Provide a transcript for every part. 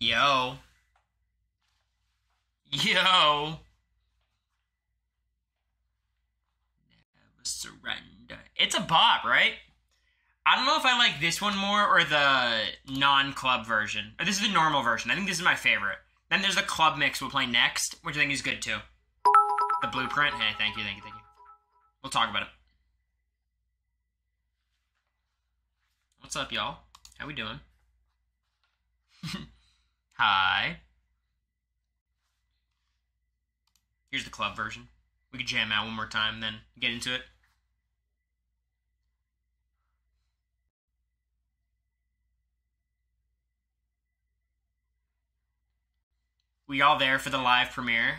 Yo. Yo. Never surrender. It's a bop, right? I don't know if I like this one more or the non-club version. Or this is the normal version. I think this is my favorite. Then there's the club mix we'll play next, which I think is good too. The blueprint. Hey, thank you. We'll talk about it. What's up, y'all? How we doing? Hi. Here's the club version. We could jam out one more time, then get into it. We all there for the live premiere.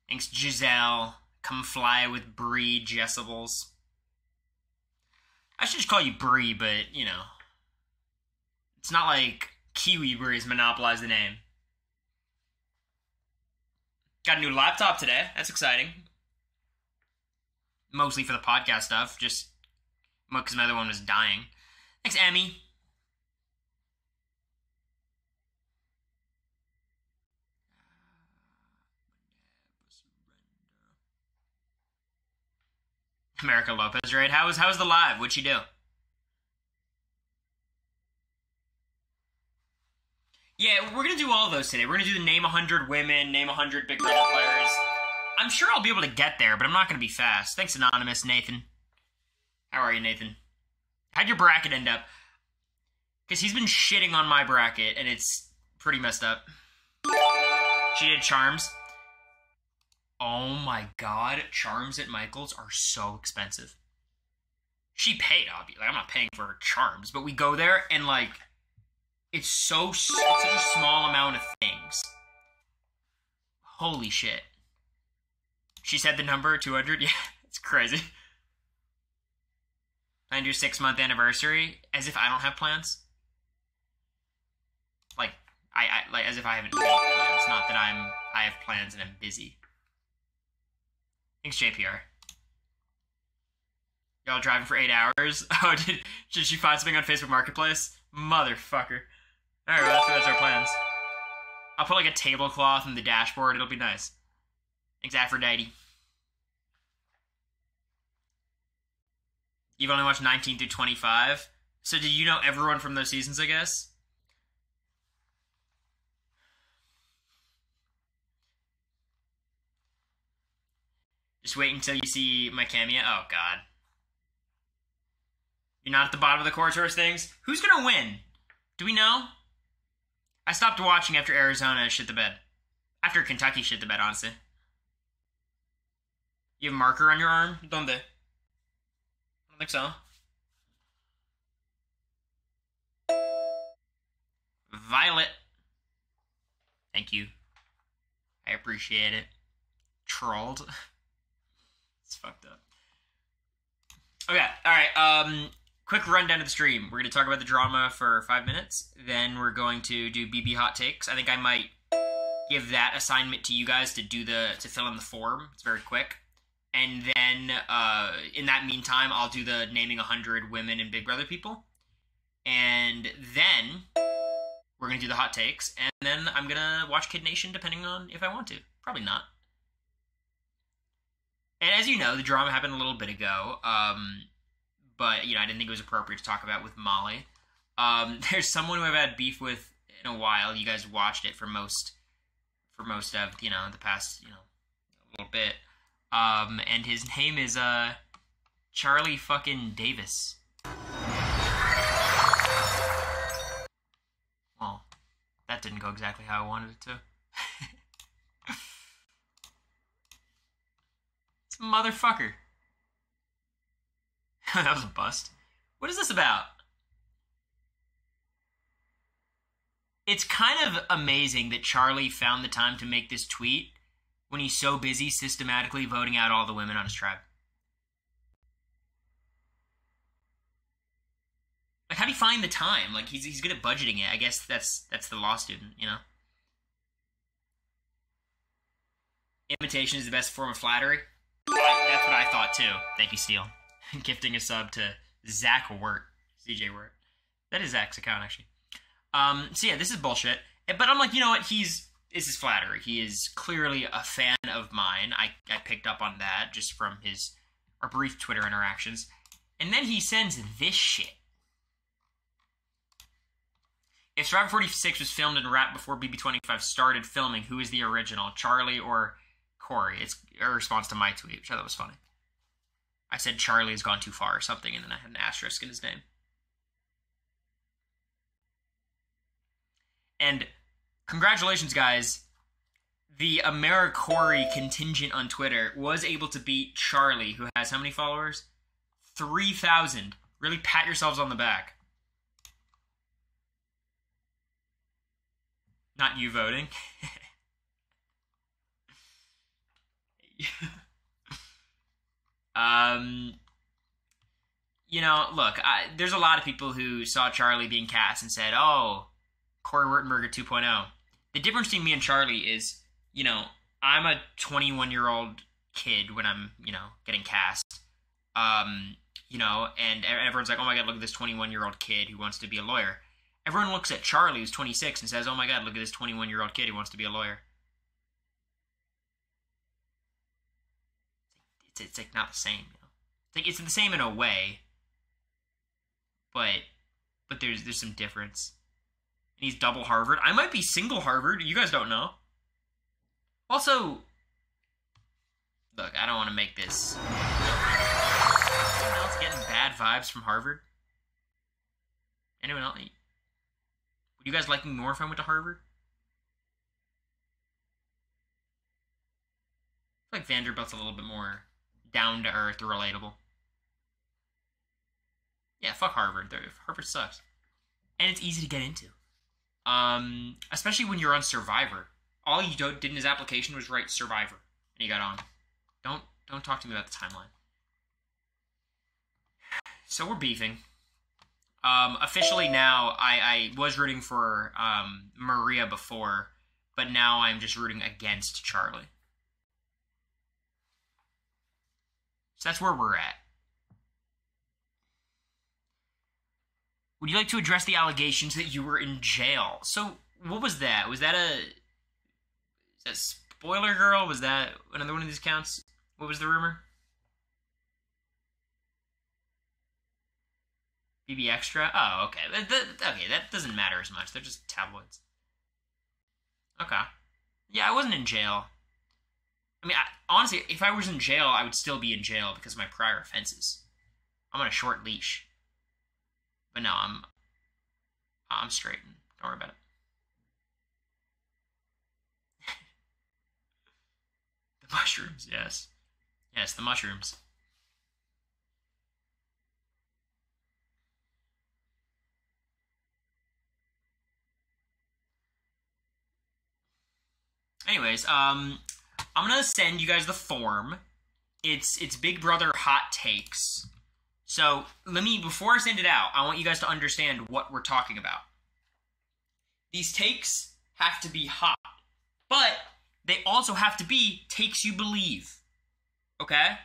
Thanks, Giselle. Come fly with Bree Jessibels. I should just call you Bree, but, you know. It's not like Kiwi Breeze monopolized the name. Got a new laptop today. That's exciting. Mostly for the podcast stuff, just because my other one was dying. Thanks, Emmy. America Lopez, right? How's the live? What'd she do? Yeah, we're going to do all of those today. We're going to do the name 100 women, name 100 big brother players. I'm sure I'll be able to get there, but I'm not going to be fast. Thanks, Anonymous, Nathan. How are you, Nathan? How'd your bracket end up? Because he's been shitting on my bracket, and it's pretty messed up. She did charms. Oh my god, charms at Michael's are so expensive. She paid, obviously. Like, I'm not paying for her charms, but we go there, and, like, it's such a small amount of things. Holy shit. She said the number, 200? Yeah, it's crazy. Plan your 6-month anniversary, as if I don't have plans. Like, like as if I haven't made plans, not that I have plans and I'm busy. Thanks, JPR. Y'all driving for 8 hours? Oh, did she find something on Facebook Marketplace? Motherfucker. Alright, well, that's our plans. I'll put like a tablecloth in the dashboard. It'll be nice. Thanks, Aphrodite. You've only watched 19 through 25? So do you know everyone from those seasons, I guess? Just wait until you see my cameo. Oh, God. You're not at the bottom of the core source things? Who's gonna win? Do we know? I stopped watching after Arizona shit the bed. After Kentucky shit the bed, honestly. You have a marker on your arm? Don't they? I don't think so. Violet. Thank you. I appreciate it. Trolled. It's fucked up. Okay, alright, quick rundown of the stream. We're going to talk about the drama for 5 minutes. Then we're going to do BB hot takes. I think I might give that assignment to you guys to fill in the form. It's very quick. And then, in that meantime, I'll do the naming 100 women and Big Brother people. And then we're going to do the hot takes. And then I'm going to watch Kid Nation depending on if I want to. Probably not. And as you know, the drama happened a little bit ago, but, you know, I didn't think it was appropriate to talk about with Molly. There's someone who I've had beef with in a while. You guys watched it for most of, you know, the past, you know, a little bit. And his name is, Charlie fucking Davis. Well, that didn't go exactly how I wanted it to. Motherfucker. That was a bust. What is this about? It's kind of amazing that Charlie found the time to make this tweet when he's so busy systematically voting out all the women on his tribe. Like, how do you find the time? Like, he's good at budgeting it. I guess that's the law student, you know? Imitation is the best form of flattery. That's what I thought too. Thank you, Steele. Gifting a sub to Zach Wirt. CJ Wirt. That is Zach's account, actually. So yeah, this is bullshit. But I'm like, you know what? This is flattery. He is clearly a fan of mine. I picked up on that just from our brief Twitter interactions. And then he sends this shit. If Survivor 46 was filmed and wrapped before BB25 started filming, who is the original, Charlie or Cory? It's a response to my tweet, which I thought was funny. I said Charlie has gone too far or something, and then I had an asterisk in his name. And congratulations, guys. The Americory contingent on Twitter was able to beat Charlie, who has how many followers? 3,000. Really pat yourselves on the back. Not you voting. You know, look, there's a lot of people who saw Charlie being cast and said, oh, corywurtenberger 2.0. The difference between me and Charlie is, you know, I'm a 21-year-old kid when I'm, you know, getting cast. You know, and everyone's like, oh my god, look at this 21-year-old kid who wants to be a lawyer. Everyone looks at Charlie, who's 26, and says, oh my god, look at this 21-year-old kid who wants to be a lawyer. It's like not the same, you know. It's like it's the same in a way, but there's some difference. And he's double Harvard. I might be single Harvard. You guys don't know. Also, look, I don't want to make this. Anyone else getting bad vibes from Harvard? Anyone else? Would you guys like me more if I went to Harvard? I feel like Vanderbilt's a little bit more down to earth or relatable. Yeah, fuck Harvard. Harvard sucks. And it's easy to get into. Especially when you're on Survivor. All you did in his application was write Survivor. And he got on. Don't talk to me about the timeline. So we're beefing. Officially now, I was rooting for Maria before, but now I'm just rooting against Charlie. So that's where we're at. Would you like to address the allegations that you were in jail? So, what was that? Was that is that Spoiler Girl? Was that another one of these accounts? What was the rumor? BB Extra? Oh, okay. Okay, that doesn't matter as much. They're just tabloids. Okay. Yeah, I wasn't in jail. I mean, honestly, if I was in jail, I would still be in jail because of my prior offenses. I'm on a short leash. But no, I'm straight. Don't worry about it. The mushrooms, yes. Yes, the mushrooms. Anyways, I'm gonna send you guys the form. It's Big Brother Hot Takes. So, before I send it out, I want you guys to understand what we're talking about. These takes have to be hot, but they also have to be takes you believe. Okay?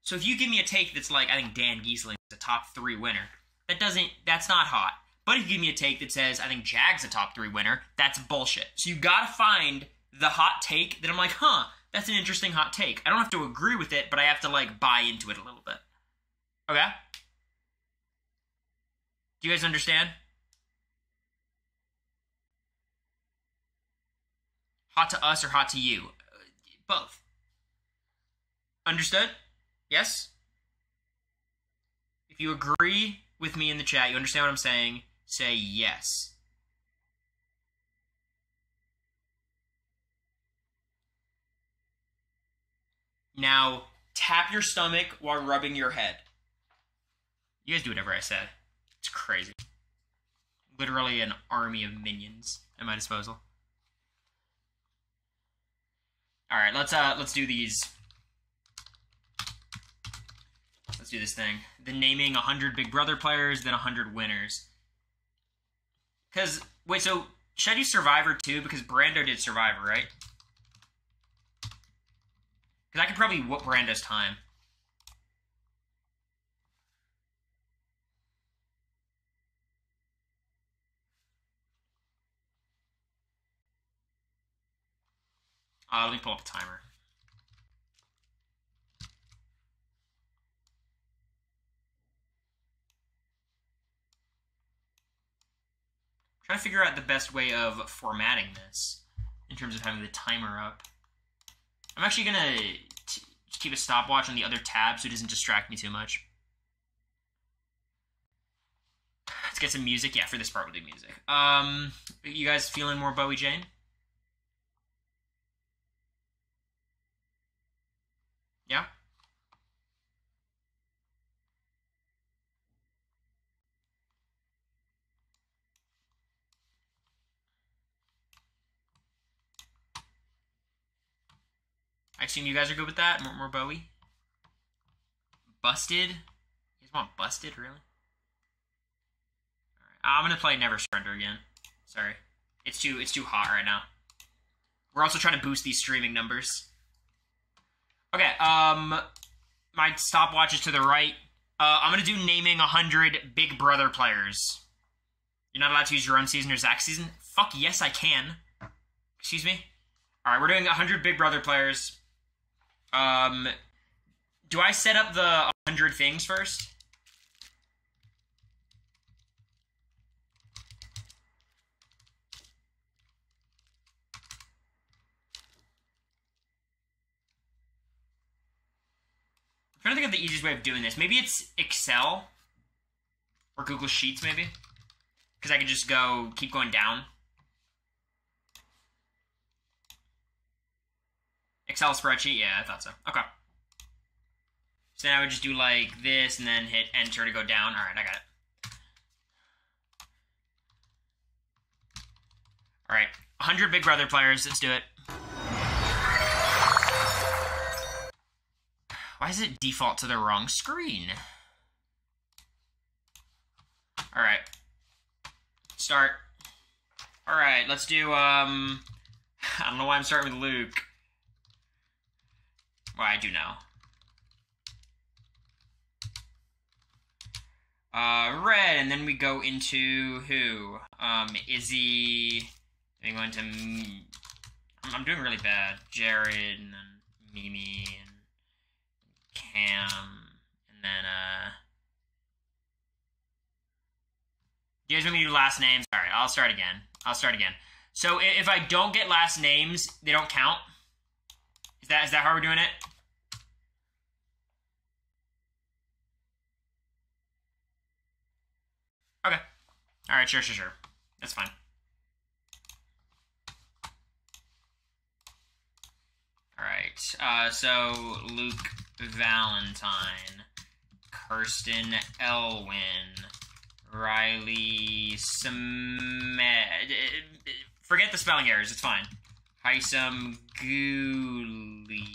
So if you give me a take that's like, I think Dan Giesling is a top 3 winner, that's not hot. But if you give me a take that says, I think Jag's a top 3 winner, that's bullshit. So you gotta find the hot take that I'm like, huh, that's an interesting hot take. I don't have to agree with it, but I have to, like, buy into it a little bit. Okay? Do you guys understand? Hot to us or hot to you? Both. Understood? Yes? If you agree with me in the chat, you understand what I'm saying, say yes. Now, tap your stomach while rubbing your head. You guys do whatever I said. It's crazy. Literally an army of minions at my disposal. Alright, let's do these. Let's do this thing. The naming 100 Big Brother players, then 100 winners. Because, wait, so, should I do Survivor too? Because Brando did Survivor, right? Because I could probably whoop Brando's time. Let me pull up a timer. Trying to figure out the best way of formatting this in terms of having the timer up. I'm actually going to keep a stopwatch on the other tab so it doesn't distract me too much. Let's get some music. Yeah, for this part we'll do music. You guys feeling more Bowie Jane? Yeah? I assume you guys are good with that? More Bowie? Busted? You guys want Busted, really? Alright, I'm gonna play Never Surrender again. Sorry. It's too hot right now. We're also trying to boost these streaming numbers. Okay, my stopwatch is to the right. I'm gonna do naming 100 Big Brother players. You're not allowed to use your own season or Zach's season? Fuck yes, I can. Excuse me? Alright, we're doing 100 Big Brother players. Do I set up the 100 things first? I'm trying to think of the easiest way of doing this. Maybe it's Excel or Google Sheets, maybe, because I could just keep going down. Excel spreadsheet, yeah, I thought so. Okay. So now I would just do like this and then hit enter to go down. All right, I got it. All right, 100 Big Brother players. Let's do it. Why does it default to the wrong screen? All right. Start. All right, let's do, I don't know why I'm starting with Luke. Well, I do know. Red, and then we go into who? Izzy. Then we go into... I'm doing really bad. Jared, and then Mimi, and Cam, and then, you guys want me to do last names? Alright, I'll start again. So, if I don't get last names, they don't count? Is that how we're doing it? Okay. Alright, sure. That's fine. Alright, so Luke Valentine, Kirsten Elwin, Riley Smed. Forget the spelling errors, it's fine. Hisam Gooley.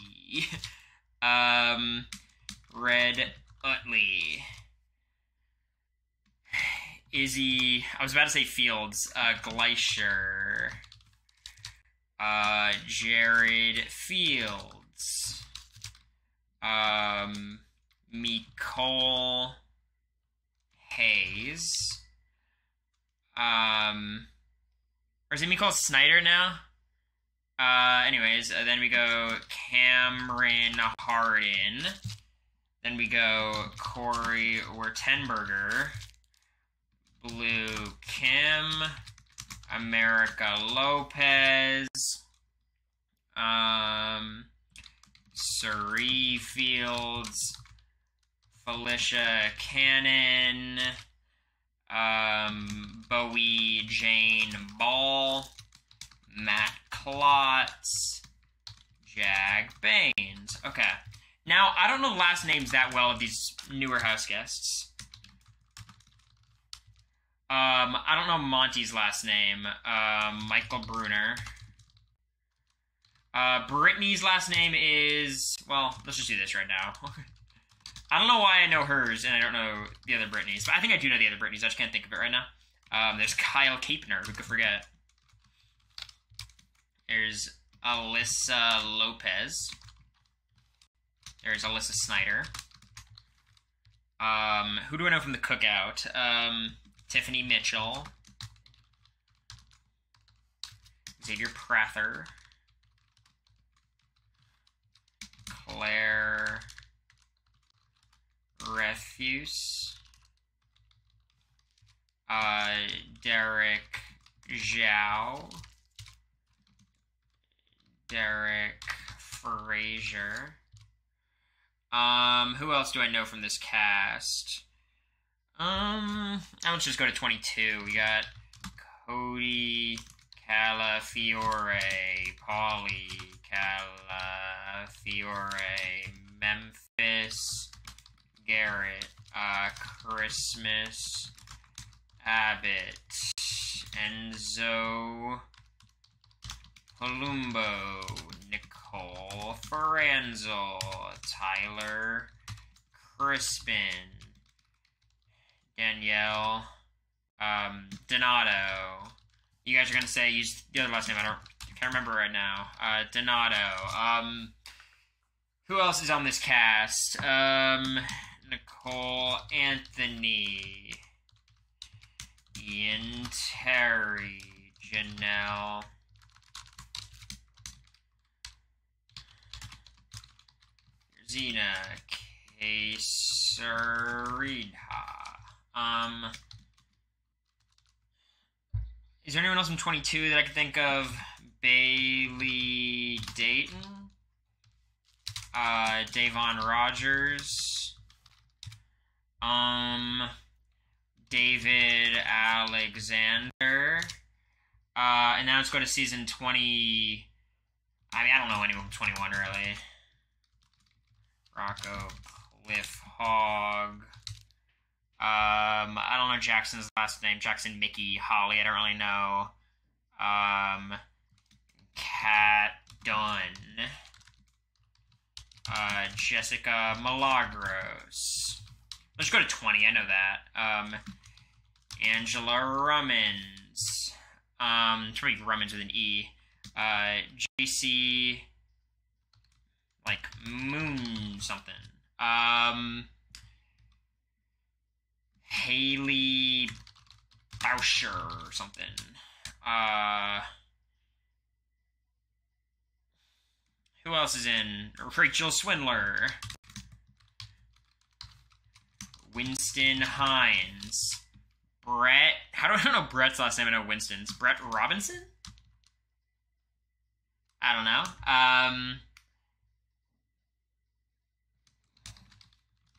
Red Utley. Izzy, I was about to say Fields. Gleischer. Jared Fields. Nicole Hayes. Or is it Nicole Snyder now? Anyways, then we go Cameron Harden. Then we go Cory Wurtenberger. Blue Kim. America Lopez. Suri Fields. Felicia Cannon. Bowie Jane Ball. Matt Klotz. Jag Baines. Okay. Now, I don't know last names that well of these newer house guests. I don't know Monty's last name. Michael Bruner. Brittany's last name is... Well, let's just do this right now. I don't know why I know hers and I don't know the other Brittany's. But I think I do know the other Brittany's. I just can't think of it right now. There's Kyle Kapner. Who could forget? There's Alyssa Lopez. There's Alyssa Snyder. Who do I know from the Cookout? Tiffany Mitchell. Xavier Prather. Claire Refuse. Derek Zhao. Derek Frazier. Who else do I know from this cast? Let's just go to 22. We got Cody Calafiore, Paulie Calafiore, Memphis Garrett, Christmas Abbott, Enzo Palumbo, Nicole Franzel, Tyler Crispin, Danielle Donato. You guys are gonna say use the other last name. I can't remember right now. Donato. Who else is on this cast? Nicole Anthony, Ian Terry, Janelle, Zena Kasaridha. Is there anyone else from 22 that I can think of? Bailey Dayton, Davon Rogers, David Alexander, and now let's go to season 20. I mean, I don't know anyone from 21 really. Rocco Cliff Hogg. I don't know Jackson's last name. Jackson Mickey Holly. I don't really know. Kat Dunn. Jessica Milagros. Let's go to 20. I know that. Angela Rummins. It's probably Rummins with an E. JC. Like Moon something. Haley Bauscher or something. Who else is in? Rachel Swindler. Winston Hines. Brett. How do I know Brett's last name? I know Winston's. Brett Robinson? I don't know.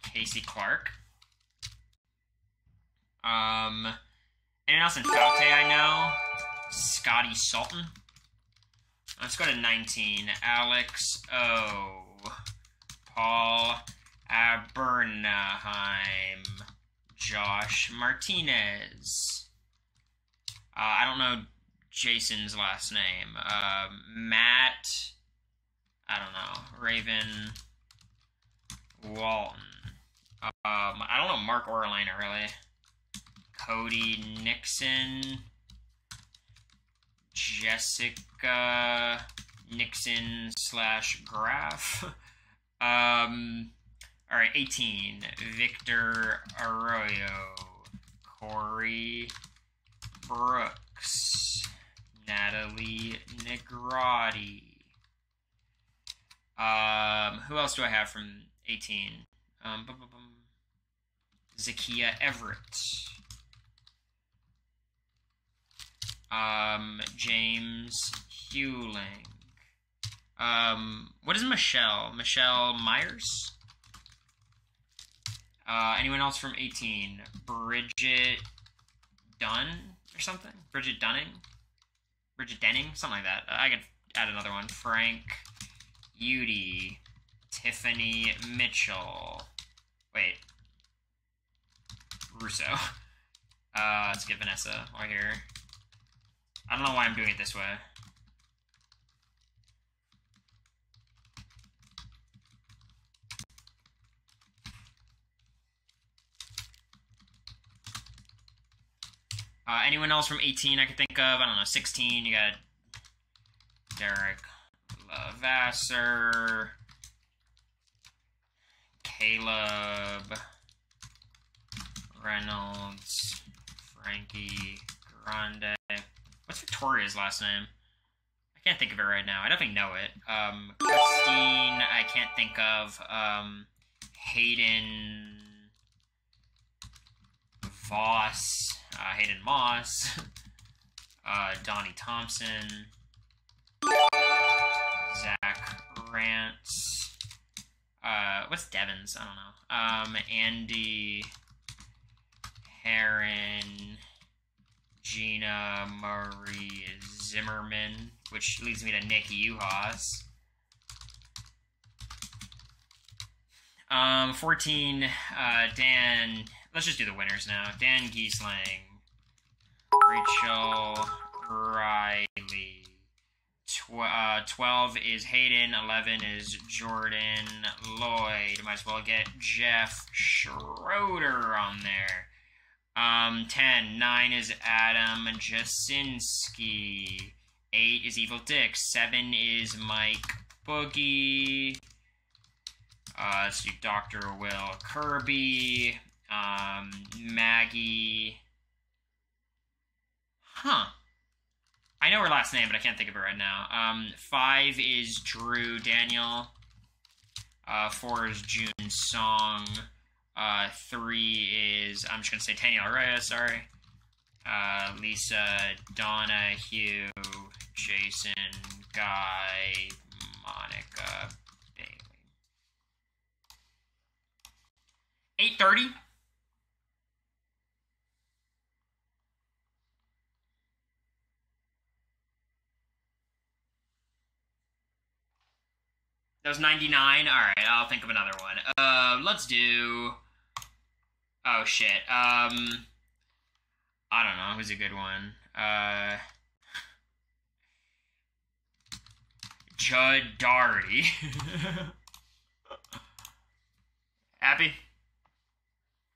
Casey Clark. Anyone else in Falte I know? Scotty Sultan. Let's go to 19. Alex O. Paul Abernheim. Josh Martinez. I don't know Jason's last name. Matt. I don't know. Raven Walton. I don't know Mark Orliner, really. Cody Nixon. Jessica Nixon / Graf. Alright, 18. Victor Arroyo. Cory Brooks. Natalie Negrati. Who else do I have from 18? Zakia Everett. James Hewling. What is Michelle? Michelle Myers? Anyone else from 18? Bridget Dunn or something? Bridget Dunning? Bridget Denning? Something like that. I could add another one. Frank Udy. Tiffany Mitchell. Wait. Russo. Let's get Vanessa right here. I don't know why I'm doing it this way. Anyone else from 18 I could think of? I don't know, 16, you got Derek Lavasser, Caleb Reynolds, Frankie Grande. What's Victoria's last name? I can't think of it right now. I definitely know it. Christine, I can't think of. Hayden Voss, Hayden Moss, Donnie Thompson, Zach Rantz, what's Devins? I don't know. Andy Heron, Gina Marie Zimmerman, which leads me to Nick Uhas. 14, Dan, let's just do the winners now. Dan Giesling, Rachel Riley, 12 is Hayden, 11 is Jordan Lloyd. Might as well get Jeff Schroeder on there. 10, 9 is Adam Jasinski, 8 is Evil Dick, 7 is Mike Boogie, let's do Dr. Will Kirby, Maggie, I know her last name, but I can't think of it right now. 5 is Drew Daniel, 4 is June Song, 3 is, I'm just going to say Tanya Reyes, sorry. Lisa, Donna, Hugh, Jason, Guy, Monica, Bailey. 8:30? That was 99? Alright, I'll think of another one. Let's do... Oh, shit. I don't know. Who's a good one? Judd Daugherty. Happy?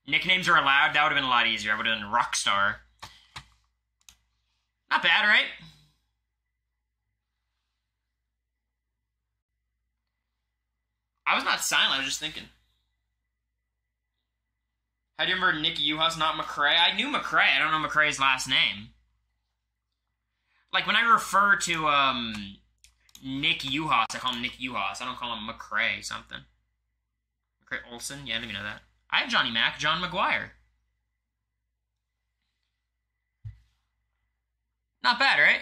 Nicknames are allowed? That would have been a lot easier. I would have done Rockstar. Not bad, right? I was not silent, I was just thinking. How do you remember Nick Uhas, not McCrae? I knew McCrae, I don't know McCrae's last name. Like, when I refer to, Nick Uhas, I call him Nick Uhas. I don't call him McCrae something. McCrae Olsen? Yeah, I didn't even know that. I have Johnny Mac, John McGuire. Not bad, right?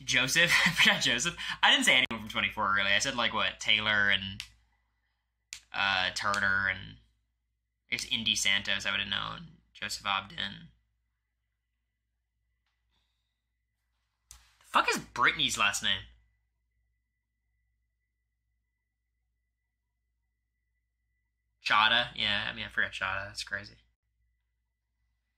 Joseph? I forgot Joseph. I didn't say anyone from 24, really. I said, like, what, Taylor and... Turner, and it's Indy Santos, I would have known. Joseph Ogden. The fuck is Brittany's last name? Chada? Yeah, I mean, I forgot Chada. That's crazy.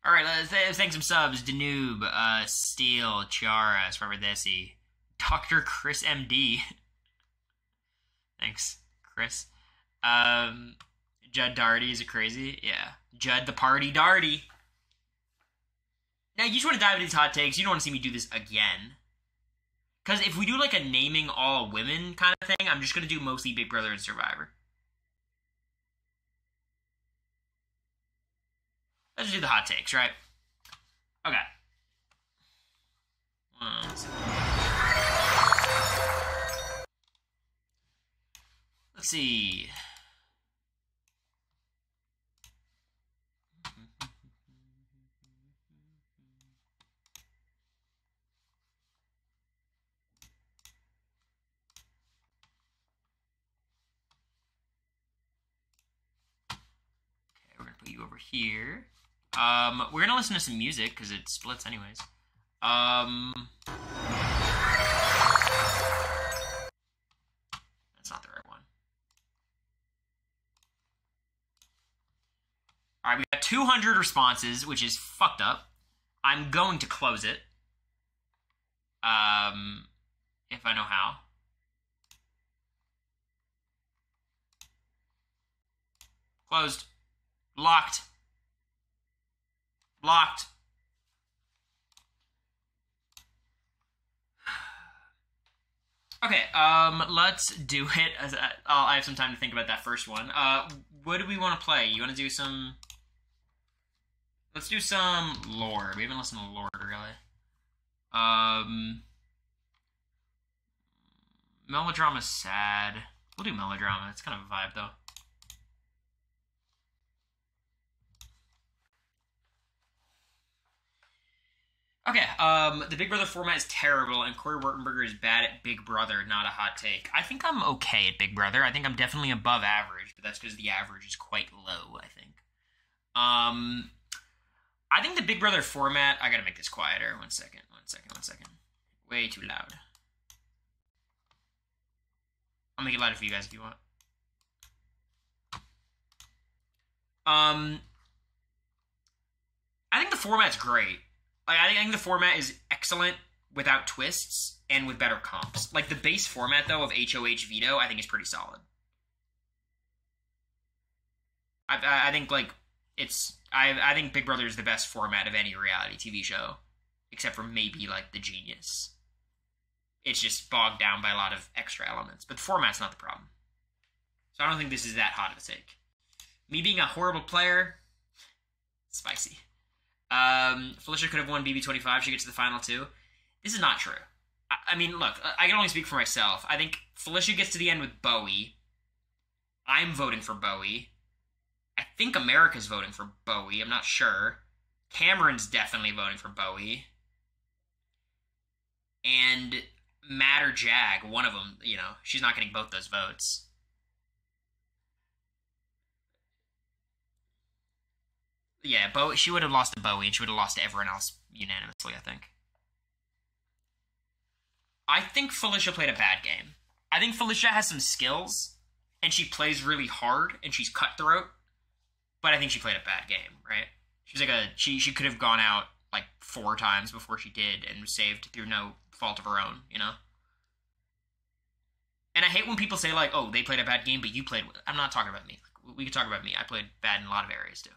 Alright, let's thank some subs. Danube, Steel, Chiara, Sparvadesi, Dr. Chris MD. Thanks, Chris. Judd Daugherty, is it crazy? Yeah. Judd the Party Daugherty. Now, you just want to dive into these hot takes. You don't want to see me do this again. Because if we do, like, a naming all women kind of thing, I'm just going to do mostly Big Brother and Survivor. Let's do the hot takes, right? Okay. Let's see. We're gonna put you over here. We're gonna listen to some music because it splits anyways. That's not the right one. Alright, we got 200 responses, which is fucked up. I'm going to close it. If I know how. Closed. Locked. Locked. Okay, let's do it. I have some time to think about that first one. What do we want to play? You want to do some... Let's do some Lord. We haven't listened to Lord, really. Melodrama's sad. We'll do melodrama. It's kind of a vibe, though. Okay, the Big Brother format is terrible, and corywurtenberger is bad at Big Brother, not a hot take. I think I'm okay at Big Brother. I think I'm definitely above average, but that's because the average is quite low, I think. I think the Big Brother format... I gotta make this quieter. One second. Way too loud. I'll make it louder for you guys if you want. I think the format's great. Like, I think the format is excellent without twists and with better comps. Like, the base format, though, of HOH Veto, I think is pretty solid. I think, like, I think Big Brother is the best format of any reality TV show, except for maybe, like, The Genius. It's just bogged down by a lot of extra elements. But the format's not the problem. So I don't think this is that hot of a take. Me being a horrible player, spicy. Felicia could have won BB25. She gets to the final two. This is not true. I mean, look, I can only speak for myself. I think Felicia gets to the end with Bowie. I'm voting for Bowie. I think America's voting for Bowie. I'm not sure. Cameron's definitely voting for Bowie. And Matt or Jag, one of them, you know, she's not getting both those votes. Yeah, Bowie, she would have lost to Bowie, and she would have lost to everyone else unanimously, I think. I think Felicia played a bad game. I think Felicia has some skills, and she plays really hard, and she's cutthroat, but I think she played a bad game, right? She's like she could have gone out like 4 times before she did and was saved through no fault of her own, you know? And I hate when people say, like, oh, they played a bad game, but you played... I'm not talking about me. We could talk about me. I played bad in a lot of areas, too.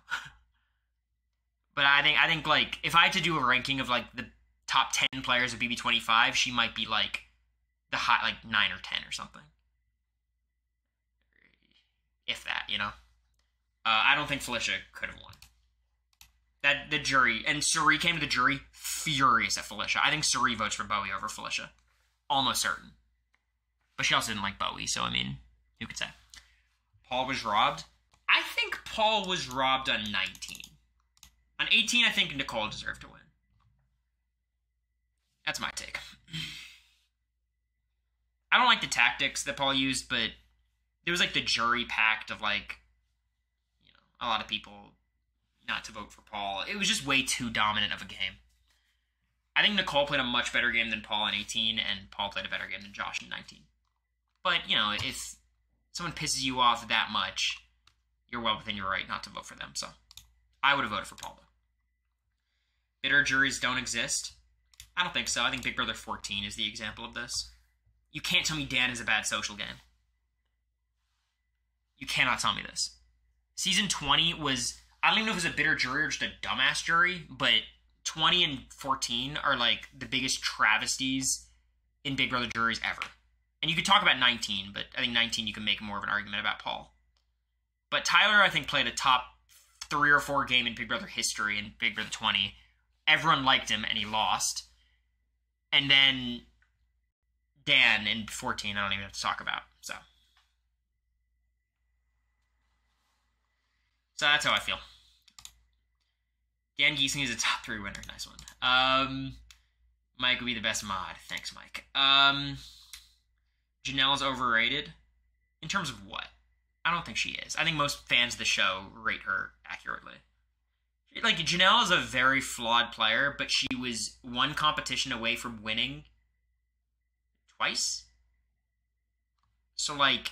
But I think, like, if I had to do a ranking of, like, the top 10 players of BB25, she might be, like, the high, like, 9 or 10 or something. If that, you know? I don't think Felicia could have won. The jury, and Suri came to the jury furious at Felicia. I think Suri votes for Bowie over Felicia. Almost certain. But she also didn't like Bowie, so, I mean, who could say? Paul was robbed? I think Paul was robbed on 19. On 18, I think Nicole deserved to win. That's my take. I don't like the tactics that Paul used, but there was, like, the jury pact of, like, you know, a lot of people not to vote for Paul. It was just way too dominant of a game. I think Nicole played a much better game than Paul in 18, and Paul played a better game than Josh in 19. But, you know, if someone pisses you off that much, you're well within your right not to vote for them, so I would have voted for Paul, though. Bitter juries don't exist? I don't think so. I think Big Brother 14 is the example of this. You can't tell me Dan is a bad social game. You cannot tell me this. Season 20 was... I don't even know if it was a bitter jury or just a dumbass jury, but 20 and 14 are, like, the biggest travesties in Big Brother juries ever. And you could talk about 19, but I think 19 you can make more of an argument about Paul. But Tyler, I think, played a top 3 or 4 game in Big Brother history in Big Brother 20. Everyone liked him, and he lost. And then Dan in 14, I don't even have to talk about. So that's how I feel. Dan Giesing is a top 3 winner. Nice one. Mike would be the best mod. Thanks, Mike. Janelle's overrated. In terms of what? I don't think she is. I think most fans of the show rate her accurately. Like, Janelle is a very flawed player, but she was one competition away from winning twice. So, like,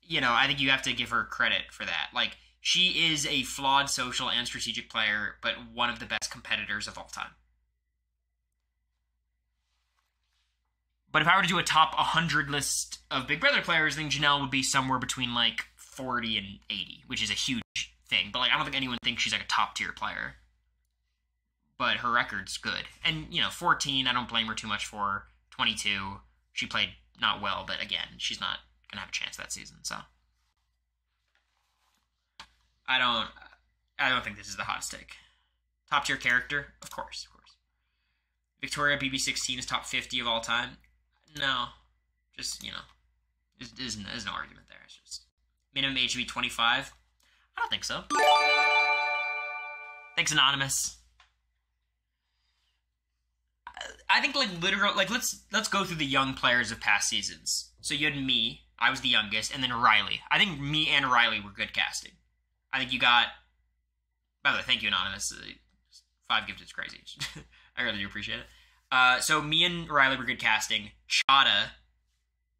you know, I think you have to give her credit for that. Like, she is a flawed social and strategic player, but one of the best competitors of all time. But if I were to do a top 100 list of Big Brother players, I think Janelle would be somewhere between, like, 40 and 80, which is a huge thing. But, like, I don't think anyone thinks she's, like, a top-tier player. But her record's good. And, you know, 14, I don't blame her too much for. 22, she played not well, but, again, she's not going to have a chance that season, so. I don't think this is the hottest take. Top-tier character? Of course. Victoria BB16 is top 50 of all time? No. Just, there's no argument there. It's just minimum age should be 25. I don't think so. Thanks, Anonymous. I think, literally, let's go through the young players of past seasons. So you had me, I was the youngest, and then Riley. I think me and Riley were good casting. I think you got, by the way, thank you, Anonymous. 5 gifted is crazy. I really do appreciate it. So me and Riley were good casting. Chada,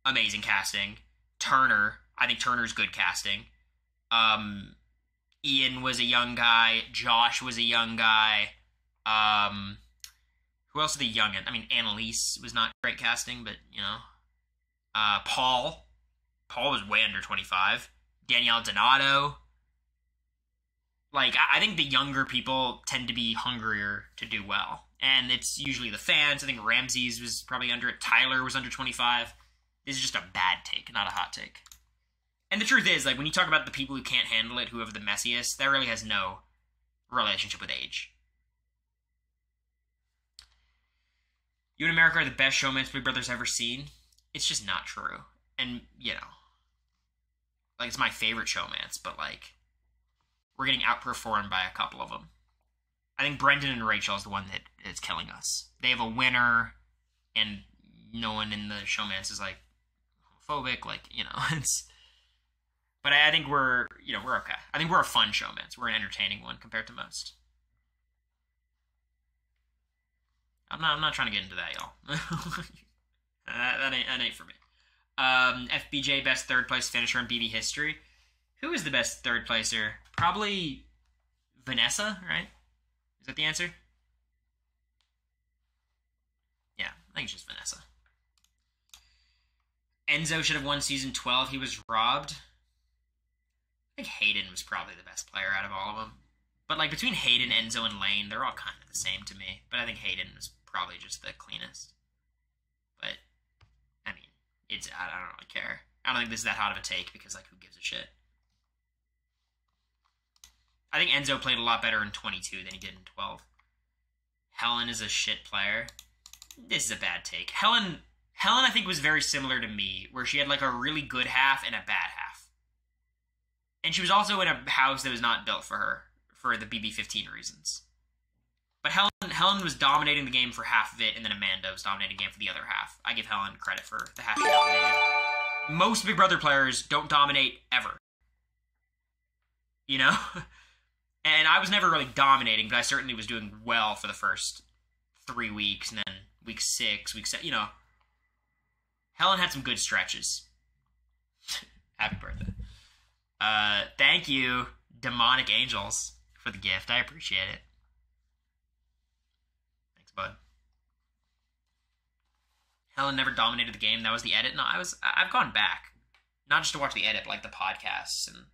amazing casting. Turner, I think Turner's good casting. Ian was a young guy. Josh was a young guy. Who else are the youngin? I mean, Annalise was not great casting, but, Paul. Paul was way under 25. Danielle Donato. I think the younger people tend to be hungrier to do well. And it's usually the fans. I think Ramses was probably under it. Tyler was under 25. This is just a bad take, not a hot take. And the truth is, when you talk about the people who can't handle it, who have the messiest, that really has no relationship with age. You and America are the best showmans Big Brother's ever seen. It's just not true. And, it's my favorite showmans, but, we're getting outperformed by a couple of them. I think Brendan and Rachel is the one that is killing us. They have a winner, and no one in the showmans is, homophobic, it's... But I think we're okay. I think we're a fun showmans. We're an entertaining one compared to most. I'm not trying to get into that, y'all. that ain't for me. FBJ, best third place finisher in BB history. Who is the best third placer? Probably Vanessa, right? Is that the answer? Yeah, I think it's just Vanessa. Enzo should have won season 12. He was robbed. I think Hayden was probably the best player out of all of them. But, between Hayden, Enzo, and Lane, they're all kind of the same to me. But I think Hayden was probably just the cleanest. But, I mean, I don't really care. I don't think this is that hot of a take because, who gives a shit? I think Enzo played a lot better in 22 than he did in 12. Helen is a shit player. This is a bad take. Helen, I think, was very similar to me, where she had, a really good half and a bad half. And she was also in a house that was not built for her, for the BB15 reasons. But Helen was dominating the game for half of it, and then Amanda was dominating the game for the other half. I give Helen credit for the half she dominated. Most Big Brother players don't dominate ever. And I was never really dominating, but I certainly was doing well for the first 3 weeks, and then week 6, week 7, Helen had some good stretches. Happy birthday. Thank you, Demonic Angels, for the gift. I appreciate it. Thanks, bud. Helen never dominated the game. That was the edit. No, I've gone back. Not just to watch the edit, but, the podcasts. And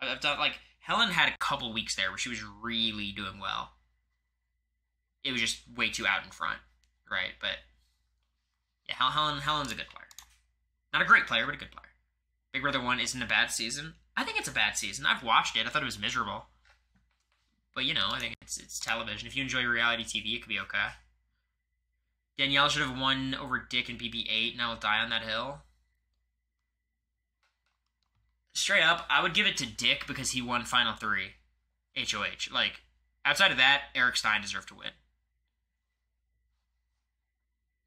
I've done, Helen had a couple weeks there where she was really doing well. It was just way too out in front, right? But, yeah, Helen's a good player. Not a great player, but a good player. Big Brother 1 isn't a bad season. I think it's a bad season. I've watched it. I thought it was miserable. But, I think it's television. If you enjoy reality TV, it could be okay. Danielle should have won over Dick in BB8, and I will die on that hill. Straight up, I would give it to Dick because he won Final 3. HOH. Outside of that, Eric Stein deserved to win.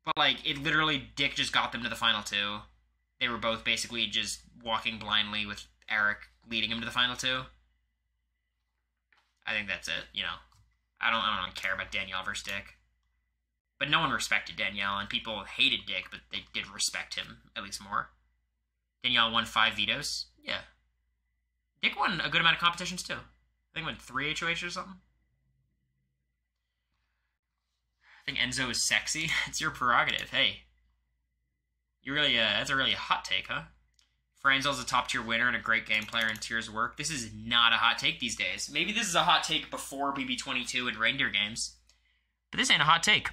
But, it literally, Dick just got them to the Final 2. They were both basically just walking blindly with Eric leading him to the Final 2. I think that's it, I don't really care about Danielle versus Dick. But no one respected Danielle, and people hated Dick, but they did respect him, at least more. Danielle won 5 vetoes. Yeah. Dick won a good amount of competitions, too. I think he won 3 HOH or something. I think Enzo is sexy. It's your prerogative. Hey. That's a really hot take, huh? Franzel's a top-tier winner and a great game player in Tier's work. This is not a hot take these days. Maybe this is a hot take before BB22 and reindeer games. But this ain't a hot take.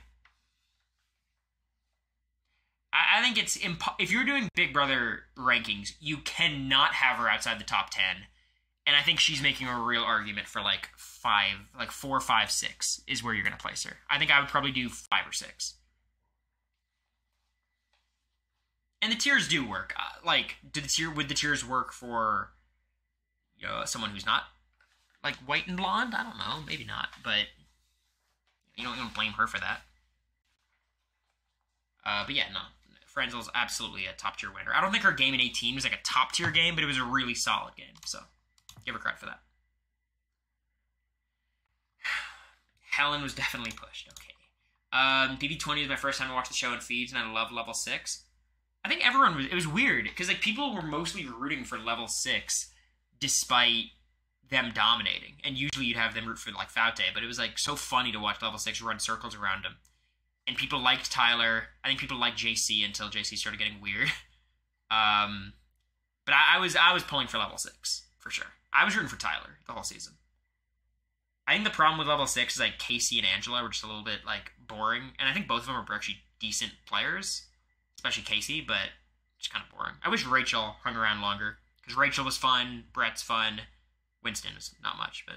I think it's if you're doing Big Brother rankings, you cannot have her outside the top 10. And I think she's making a real argument for 4, 5, 6 is where you're going to place her. I think I would probably do 5 or 6. And And the tiers do work. Like, would the tiers work for someone who's not like white and blonde? I don't know, maybe not, but you don't blame her for that. But yeah, no, Frenzel's absolutely a top tier winner. I don't think her game in 18 was like a top tier game, but it was a really solid game, so give her credit for that. Helen was definitely pushed. Okay. BB20 was my first time to watch the show in feeds, and I love level 6. I think everyone was... It was weird, because like people were mostly rooting for level 6, despite them dominating. And usually you'd have them root for like Faute, but it was like so funny to watch level 6 run circles around him. And people liked Tyler. I think people liked JC until JC started getting weird. But I was pulling for level 6, for sure. I was rooting for Tyler the whole season. I think the problem with level 6 is like Casey and Angela were just a little bit like boring, and I think both of them are actually decent players, especially Casey, but just kind of boring. I wish Rachel hung around longer, because Rachel was fun, Brett's fun, Winston was not much, but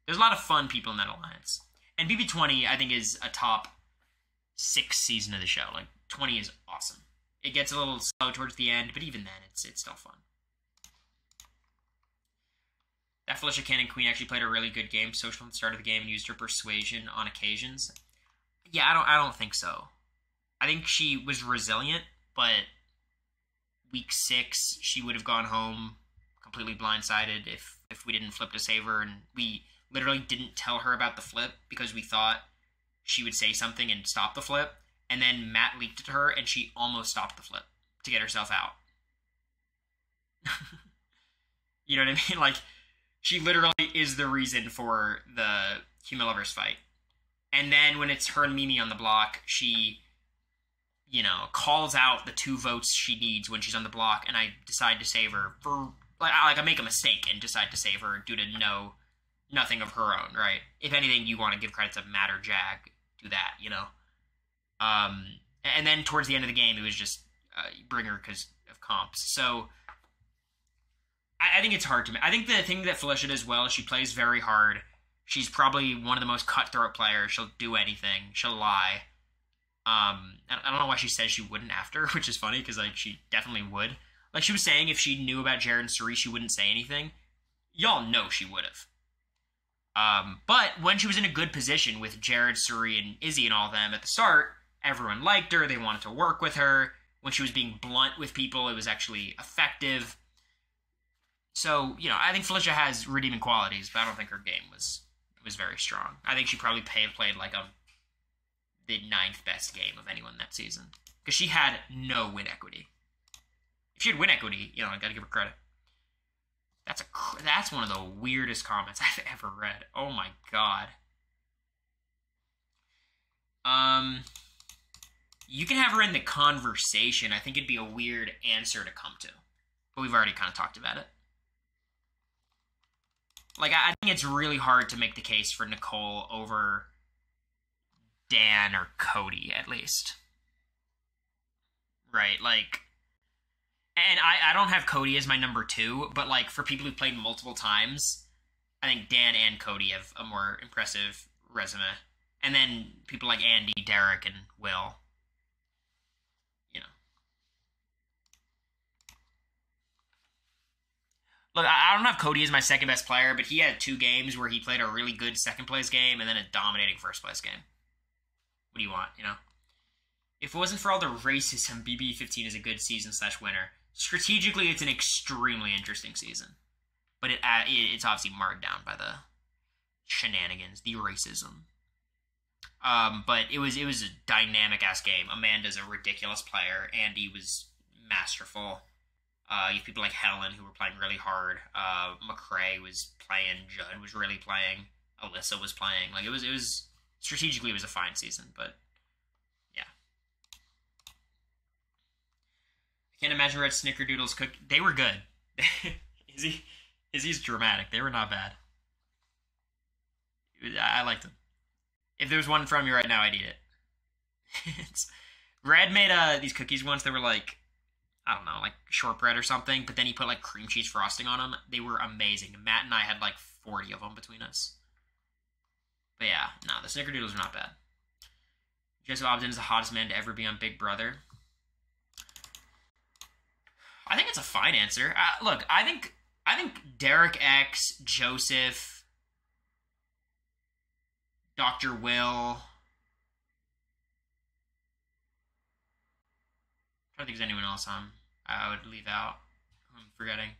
there's a lot of fun people in that alliance. And BB20, I think, is a top 6 season of the show. Like, 20 is awesome. It gets a little slow towards the end, but even then, it's still fun. That Felicia Cannon Queen actually played a really good game, social at the start of the game, and used her persuasion on occasions. Yeah, I don't think so. I think she was resilient, but week 6, she would have gone home completely blindsided if we didn't flip to save her, and we literally didn't tell her about the flip because we thought she would say something and stop the flip, and then Matt leaked it to her, and she almost stopped the flip to get herself out. You know what I mean? Like, she literally is the reason for the Humiliverse fight. And then when it's her and Mimi on the block, she, calls out the 2 votes she needs when she's on the block, and I decide to save her for, I make a mistake and decide to save her due to nothing of her own, right? If anything, you want to give credit to Matt or Jag, do that, And then towards the end of the game, it was just bring her because of comps. So I think it's hard to... I think the thing that Felicia does well is she plays very hard. She's probably one of the most cutthroat players. She'll do anything. She'll lie. I don't know why she says she wouldn't after, which is funny, because she definitely would. Like, she was saying if she knew about Jared and Suri, she wouldn't say anything. Y'all know she would have. But when she was in a good position with Jared, Suri, and Izzy and all of them at the start, everyone liked her. They wanted to work with her. When she was being blunt with people, it was actually effective. So, I think Felicia has redeeming qualities, but I don't think her game was very strong. I think she probably played like the 9th best game of anyone that season, because she had no win equity. If she had win equity, I gotta give her credit. That's one of the weirdest comments I've ever read. Oh my god. You can have her in the conversation. I think it'd be a weird answer to come to, but we've already kind of talked about it. Like, I think it's really hard to make the case for Nicole over Dan or Cody, at least. Right, like... And I don't have Cody as my number 2, but, like, for people who played multiple times, I think Dan and Cody have a more impressive resume. And then people like Andy, Derek, and Will. Look, I don't have Cody as my second best player, but he had 2 games where he played a really good second place game and then a dominating first place game. What do you want, If it wasn't for all the racism, BB15 is a good season/winner. Strategically, it's an extremely interesting season. But it's obviously marked down by the shenanigans, the racism. But it was a dynamic-ass game. Amanda's a ridiculous player. Andy was masterful. You have people like Helen who were playing really hard. McCrae was playing. Judd was really playing. Alyssa was playing. Like, it was strategically, it was a fine season, but yeah. I can't imagine Red Snickerdoodles cook. They were good. Izzy's dramatic. They were not bad. I liked them. If there was one from you right now, I'd eat it. Red made these cookies once. They were like, I don't know, like shortbread or something, but then he put like cream cheese frosting on them. They were amazing. Matt and I had like 40 of them between us. But yeah, no, the Snickerdoodles are not bad. Joseph Obden is the hottest man to ever be on Big Brother. I think it's a fine answer. Look, I think Derek X, Joseph, Dr. Will. I don't think there's anyone else I would leave out. I'm forgetting.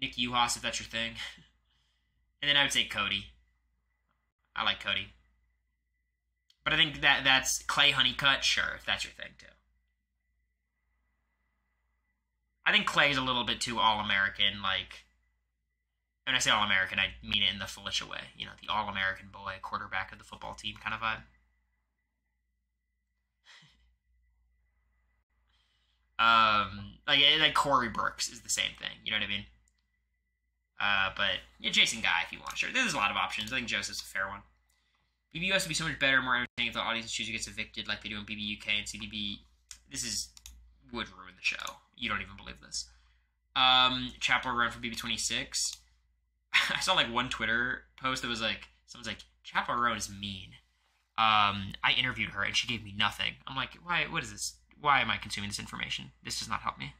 Nick Uhas, if that's your thing. And then I would say Cody. I like Cody. But I think that's Clay Honeycutt, sure, if that's your thing, too. I think Clay's a little bit too All-American, like... When I say All-American, I mean it in the Felicia way. You know, the All-American boy, quarterback of the football team kind of vibe. Like Cory Brooks is the same thing, you know what I mean? But yeah, Jason Guy if you want, sure. There's a lot of options. I think Joseph's a fair one. BBUS would be so much better, more entertaining if the audience choose who gets evicted like they do in BBUK and CDB. Would ruin the show. You don't even believe this. Chapel run for BB26. I saw like one Twitter post that was like, someone's like, Chapel Roan is mean. I interviewed her and she gave me nothing. I'm like, why? What is this? Why am I consuming this information? This does not help me.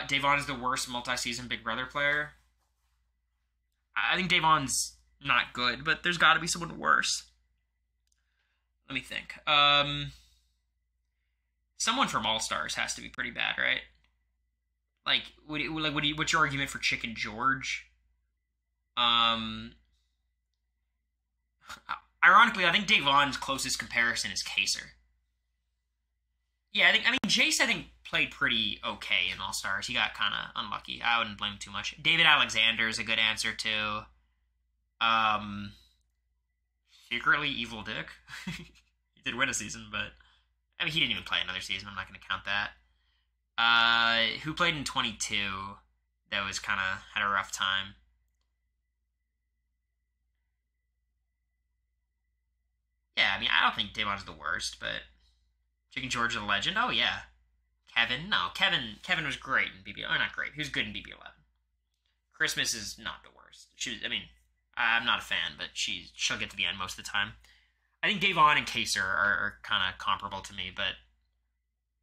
Davon is the worst multi-season Big Brother player. I think Davon's not good, but there's got to be someone worse. Let me think. Someone from All Stars has to be pretty bad, right? Like, what's your argument for Chicken George? Ironically, I think Davon's closest comparison is Kaser. Yeah, Jace, played pretty okay in All Stars. He got kind of unlucky. I wouldn't blame him too much. David Alexander is a good answer, too. Secretly Evil Dick. He did win a season, but... I mean, he didn't even play another season. I'm not going to count that. Who played in 22 that was kind of... had a rough time? Yeah, I mean, I don't think Davon's the worst, but... Chicken George is a legend? Oh, yeah. Kevin? No, Kevin was great in BB... Or not great. He was good in BB11. Christmas is not the worst. I'm not a fan, but she'll get to the end most of the time. I think Davon and Kaser are kind of comparable to me, but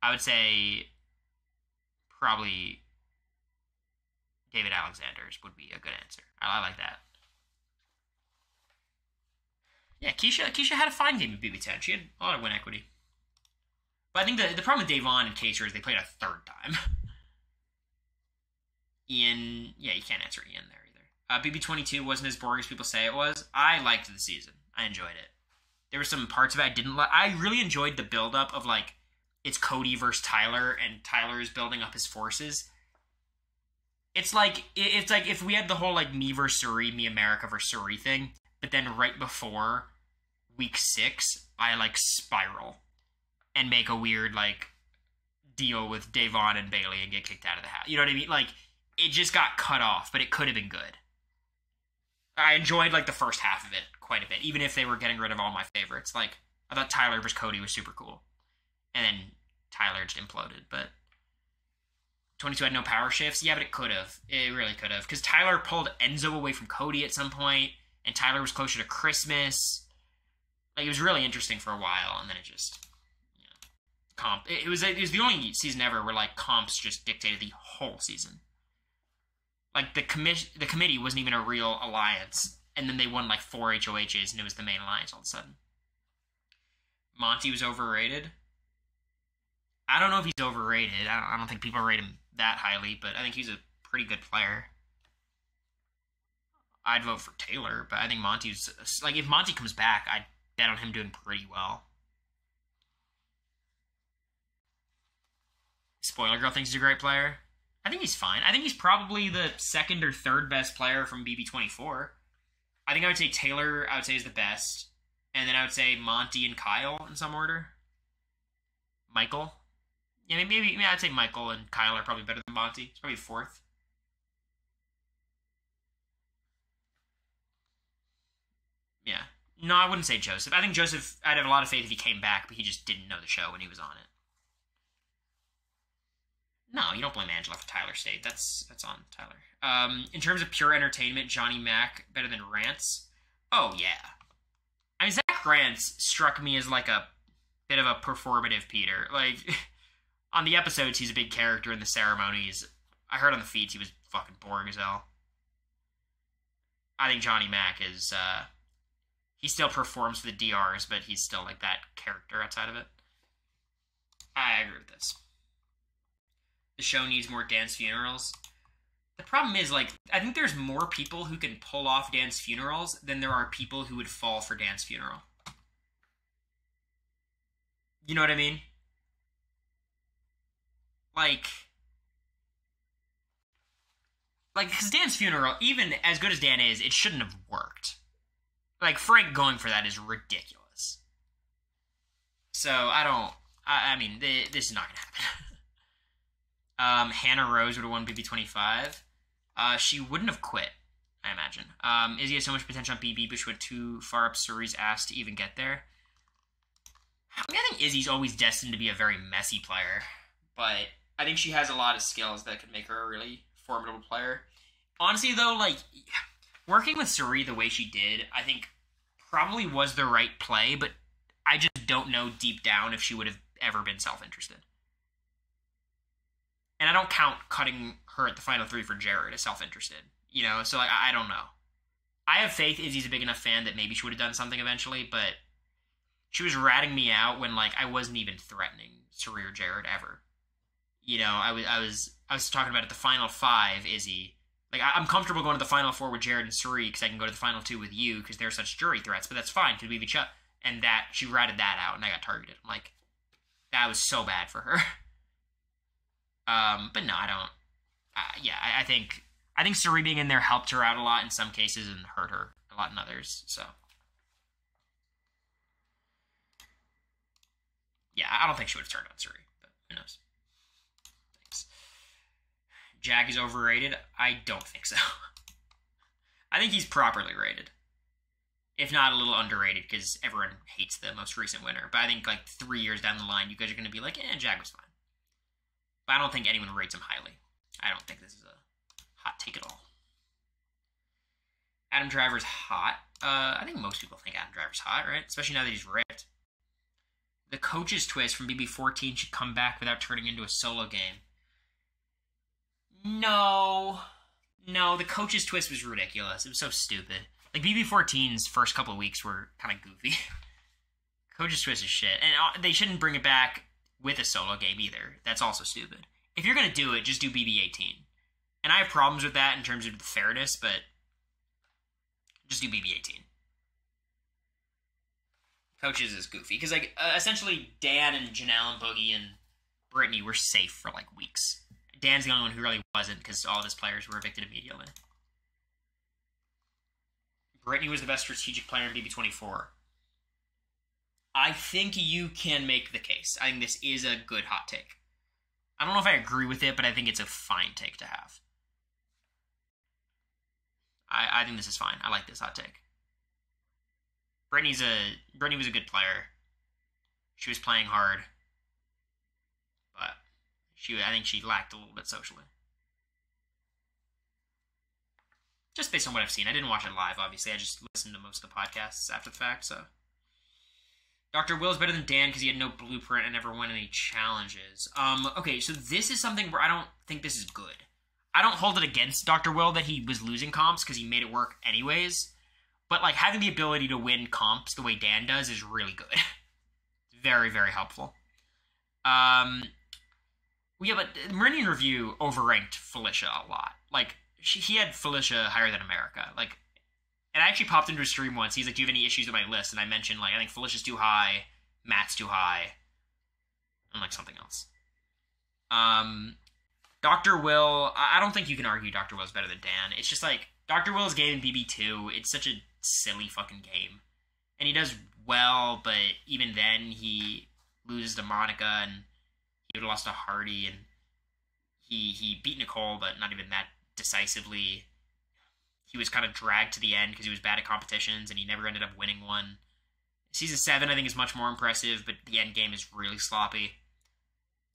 I would say probably David Alexander's would be a good answer. I like that. Yeah, Keisha had a fine game at BB10. She had a lot of win equity. But I think the problem with Davon and Kaser is they played a third time. Ian, yeah, you can't answer Ian there either. BB22 wasn't as boring as people say it was. I liked the season. I enjoyed it. There were some parts of it I didn't like. I really enjoyed the build-up of, like, it's Cody versus Tyler, and Tyler is building up his forces. It's like if we had the whole, like, me versus Suri, me America versus Suri thing, but then right before week 6, I, like, spiral and make a weird, like, deal with Davon and Bailey and get kicked out of the house. You know what I mean? Like, it just got cut off, but it could have been good. I enjoyed, like, the first half of it quite a bit, even if they were getting rid of all my favorites. Like, I thought Tyler versus Cody was super cool. And then Tyler just imploded, but 22 had no power shifts. Yeah, but it could have. It really could have. Because Tyler pulled Enzo away from Cody at some point, and Tyler was closer to Christmas. Like, it was really interesting for a while, and then it just, comp. It was the only season ever where, like, comps just dictated the whole season. Like, the committee wasn't even a real alliance, and then they won, like, 4 HOHs, and it was the main alliance all of a sudden. Monty was overrated. I don't know if he's overrated. I don't think people rate him that highly, but I think he's a pretty good player. I'd vote for Taylor, but I think Monty's... Like, if Monty comes back, I'd bet on him doing pretty well. Spoiler Girl thinks he's a great player. I think he's fine. I think he's probably the second or third best player from BB24. I think I would say Taylor, I would say, is the best. And then I would say Monty and Kyle in some order. Michael. Yeah, maybe I'd say Michael and Kyle are probably better than Monty. He's probably fourth. Yeah. No, I wouldn't say Joseph. I think Joseph, I'd have a lot of faith if he came back, but he just didn't know the show when he was on it. No, you don't blame Angela for Tyler State. That's on Tyler. In terms of pure entertainment, Johnny Mac better than Rants? Oh, yeah. I mean, Zach Rants struck me as like a bit of a performative Peter. Like, on the episodes, he's a big character. In the ceremonies, I heard on the feeds he was fucking boring as hell. I think Johnny Mac is, he still performs for the DRs, but he's still, like, that character outside of it. I agree with this. The show needs more dance funerals. The problem is, like, I think there's more people who can pull off dance funerals than there are people who would fall for dance funeral. You know what I mean? Like, because Dan's funeral, even as good as Dan is, it shouldn't have worked. Like, Frank going for that is ridiculous. So, I mean, this is not gonna happen. Hannah Rose would have won BB25. She wouldn't have quit, I imagine. Izzy has so much potential on BB, but she went too far up Suri's ass to even get there. I mean, I think Izzy's always destined to be a very messy player, but I think she has a lot of skills that could make her a really formidable player. Honestly, though, like, working with Suri the way she did, I think probably was the right play, but I just don't know deep down if she would have ever been self-interested. And I don't count cutting her at the final 3 for Jared as self-interested, you know? So, like, I don't know. I have faith Izzy's a big enough fan that maybe she would have done something eventually, but she was ratting me out when, like, I wasn't even threatening Suri or Jared ever. You know, I was talking about at the final 5, Izzy. Like, I'm comfortable going to the final 4 with Jared and Suri because I can go to the final 2 with you because they're such jury threats, but that's fine because we have each other. And that, she ratted that out and I got targeted. I'm like, that was so bad for her. But no, I don't. I think Suri being in there helped her out a lot in some cases and hurt her a lot in others. So, yeah, I don't think she would have turned on Suri, but who knows? Thanks. Jag is overrated. I don't think so. I think he's properly rated, if not a little underrated, because everyone hates the most recent winner. But I think like 3 years down the line, you guys are going to be like, Jag was fine. But I don't think anyone rates him highly. I don't think this is a hot take at all. Adam Driver's hot. I think most people think Adam Driver's hot, right? Especially now that he's ripped. The coach's twist from BB14 should come back without turning into a solo game. No, the coach's twist was ridiculous. It was so stupid. Like, BB14's first couple of weeks were kind of goofy. Coach's twist is shit. And they shouldn't bring it back with a solo game either. That's also stupid. If you're going to do it, just do BB18. And I have problems with that in terms of the fairness, but just do BB18. Coaches is goofy. Because, like, essentially, Dan and Janelle and Boogie and Brittany were safe for, like, weeks. Dan's the only one who really wasn't because all of his players were evicted immediately. Brittany was the best strategic player in BB24. I think you can make the case. I think this is a good hot take. I don't know if I agree with it, but I think it's a fine take to have. I think this is fine. I like this hot take. Brittany was a good player. She was playing hard, but I think she lacked a little bit socially. Just based on what I've seen. I didn't watch it live, obviously. I just listened to most of the podcasts after the fact, so. Dr. Will's better than Dan because he had no blueprint and never won any challenges. Okay, so this is something where I don't think this is good. I don't hold it against Dr. Will that he was losing comps because he made it work anyways. But, like, having the ability to win comps the way Dan does is really good. Very, very helpful. Yeah, but Meridian Review overranked Felicia a lot. Like, he had Felicia higher than America. Like, and I actually popped into a stream once. He's like, do you have any issues with my list? And I mentioned, like, I think Felicia's too high, Matt's too high, and, like, something else. Dr. Will, I don't think you can argue Dr. Will's better than Dan. It's just, like, Dr. Will's game in BB2, it's such a silly fucking game. And he does well, but even then, he loses to Monica, and he would have lost to Hardy, and he beat Nicole, but not even that decisively. He was kind of dragged to the end because he was bad at competitions, and he never ended up winning one. Season 7, I think, is much more impressive, but the end game is really sloppy.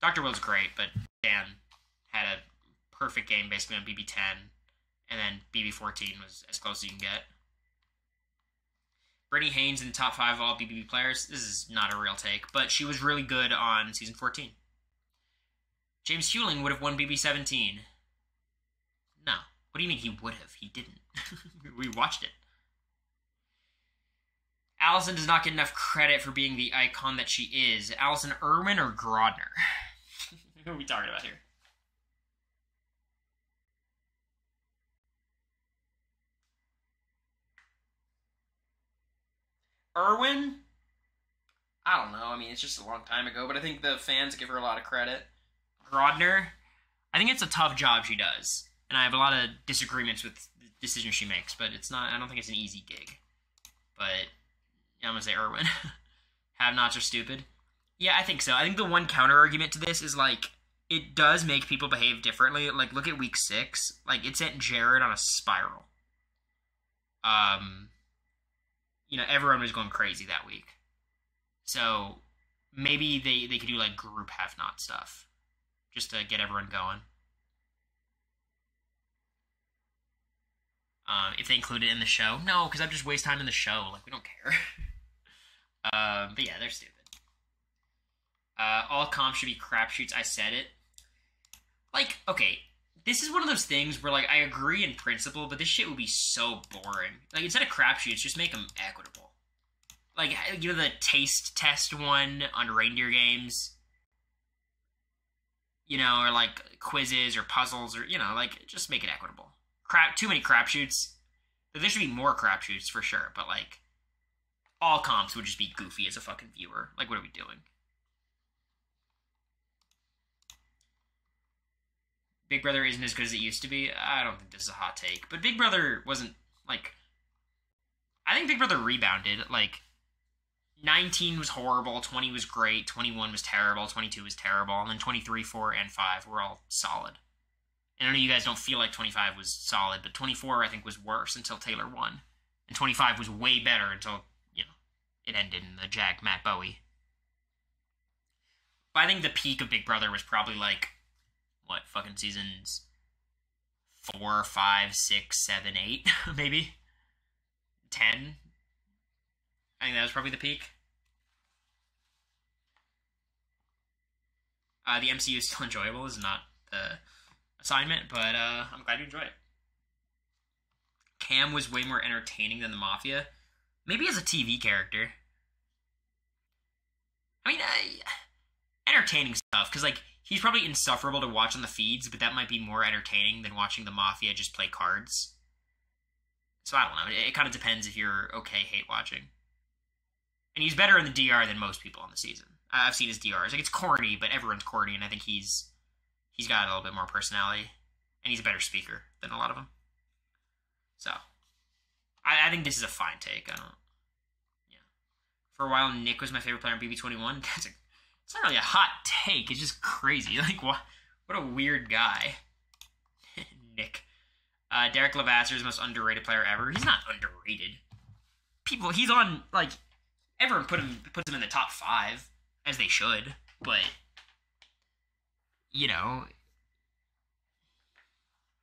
Dr. Will's great, but Dan had a perfect game basically on BB10, and then BB14 was as close as you can get. Brittany Haynes in the top 5 of all BBB players. This is not a real take, but she was really good on season 14. James Hewling would have won BB 17. No. What do you mean he would have? He didn't. We watched it. Allison does not get enough credit for being the icon that she is. Allison Irwin or Grodner? Who are we talking about here? Irwin? I don't know. I mean, it's just a long time ago, but I think the fans give her a lot of credit. Grodner? I think it's a tough job she does. And I have a lot of disagreements with the decisions she makes, but it's not, I don't think it's an easy gig. But yeah, I'm going to say Irwin. Have-nots are stupid. Yeah, I think so. I think the one counter-argument to this is, like, it does make people behave differently. Like, look at week 6. Like, it sent Jared on a spiral. You know, everyone was going crazy that week. So, maybe they could do, like, group have-not stuff. Just to get everyone going. If they include it in the show. No, because I'd just waste time in the show. Like, we don't care. But yeah, they're stupid. All comps should be crapshoots. I said it. Like, okay, this is one of those things where, like, I agree in principle, but this shit would be so boring. Like, instead of crapshoots, just make them equitable. Like, you know the taste test one on reindeer games? You know, or, like, quizzes or puzzles or, you know, like, just make it equitable. Too many crapshoots. There should be more crapshoots, for sure, but, like, all comps would just be goofy as a fucking viewer. Like, what are we doing? Big Brother isn't as good as it used to be. I don't think this is a hot take. But Big Brother wasn't, like... I think Big Brother rebounded. Like, 19 was horrible, 20 was great, 21 was terrible, 22 was terrible, and then 23, 4, and 5 were all solid. And I know you guys don't feel like 25 was solid, but 24, I think, was worse until Taylor won. And 25 was way better until, you know, it ended in the Jag Matt Bowie. But I think the peak of Big Brother was probably, like, what, fucking seasons 4, 5, 6, 7, 8, maybe? 10? I think that was probably the peak. The MCU is still enjoyable, is not the assignment, but I'm glad you enjoyed it. Cam was way more entertaining than the Mafia. Maybe as a TV character. I mean, entertaining stuff, because, like, he's probably insufferable to watch on the feeds, but that might be more entertaining than watching the Mafia just play cards. So I don't know. It kind of depends if you're okay hate watching. And he's better in the DR than most people on the season. I've seen his DRs. Like, it's corny, but everyone's corny, and I think he's got a little bit more personality. And he's a better speaker than a lot of them. So, I think this is a fine take. Yeah. For a while, Nick was my favorite player in BB21. It's not really a hot take. It's just crazy. Like, what a weird guy. Nick. Derek Levasseur is the most underrated player ever. He's not underrated. He's on, like, everyone puts him in the top 5, as they should, but, you know,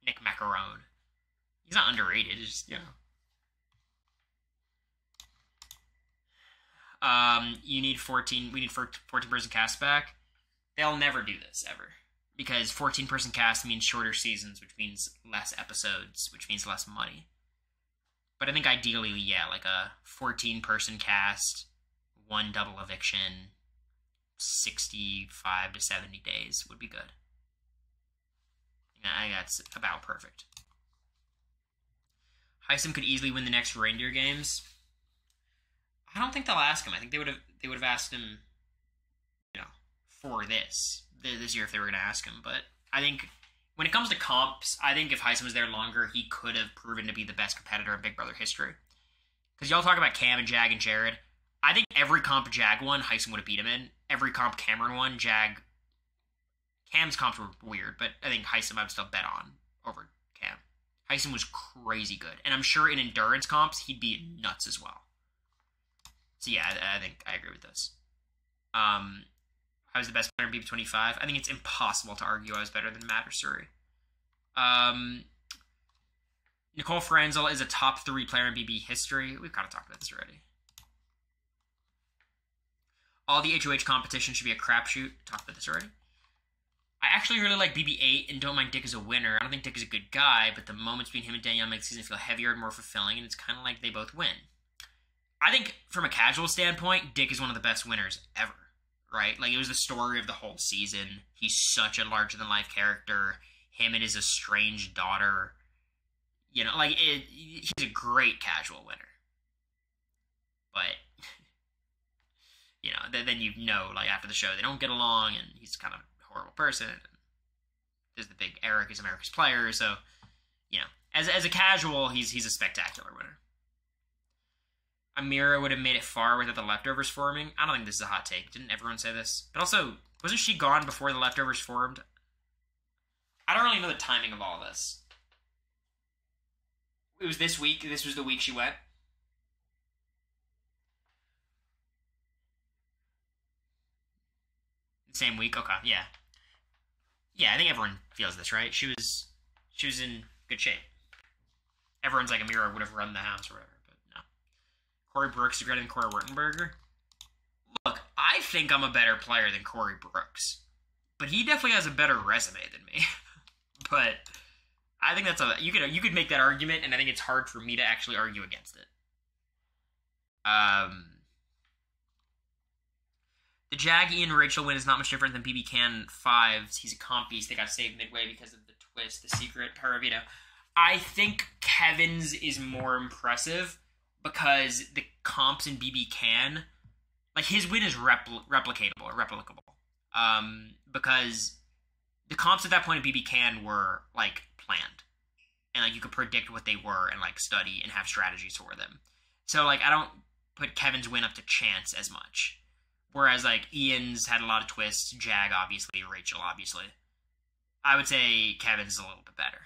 Nick Macaron. He's not underrated, it's just, you know. We need 14-person cast back. They'll never do this, ever. Because 14-person cast means shorter seasons, which means less episodes, which means less money. But I think ideally, yeah, like a 14-person cast, 1 double eviction, 65 to 70 days would be good. I think that's about perfect. Heisem could easily win the next reindeer games. I don't think they'll ask him. I think they would have asked him, you know, for this year if they were going to ask him. But I think when it comes to comps, I think if Heisem was there longer, he could have proven to be the best competitor in Big Brother history. Because y'all talk about Cam and Jag and Jared. I think every comp Jag won, Heisem would have beat him in. Every comp Cameron won, Cam's comps were weird, but I think Heisem I would still bet on over Cam. Heisem was crazy good. And I'm sure in endurance comps, he'd be nuts as well. So yeah, I think I agree with this. I was the best player in BB25. I think it's impossible to argue I was better than Matt or Suri. Nicole Franzel is a top 3 player in BB history. We've kind of talked about this already. All the HOH competition should be a crapshoot. Talked about this already. I actually really like BB-8 and don't mind Dick as a winner. I don't think Dick is a good guy, but the moments between him and Danielle make the season feel heavier and more fulfilling, and it's kind of like they both win. I think from a casual standpoint, Dick is one of the best winners ever, right? Like, it was the story of the whole season. He's such a larger-than-life character. Him and his estranged daughter. You know, like, he's a great casual winner. But, you know, then you know, like, after the show, they don't get along, and he's kind of a horrible person. There's the big Eric is America's player, so, you know, as a casual, he's a spectacular winner. Amira would have made it far without the leftovers forming. I don't think this is a hot take. Didn't everyone say this? But also, wasn't she gone before the leftovers formed? I don't really know the timing of all of this. It was this week. This was the week she went. Same week? Okay, yeah. Yeah, I think everyone feels this, right? She was in good shape. Everyone's like, Amira would have run the house or whatever. Cory Brooks is better than corywurtenberger. Look, I think I'm a better player than Cory Brooks. But he definitely has a better resume than me. But I think that's you could make that argument, and I think it's hard for me to actually argue against it. The Jag, Ian, Rachel win is not much different than BB Can 5's. He's a comp beast. They got saved midway because of the twist, the secret, Paravito. I think Kevin's is more impressive, because the comps in BB Can, like, his win is replicatable or replicable. Because the comps at that point in BB Can were, like, planned. And, like, you could predict what they were and, like, study and have strategies for them. So, like, I don't put Kevin's win up to chance as much. Whereas, like, Ian's had a lot of twists, Jag, obviously, Rachel, obviously. I would say Kevin's a little bit better.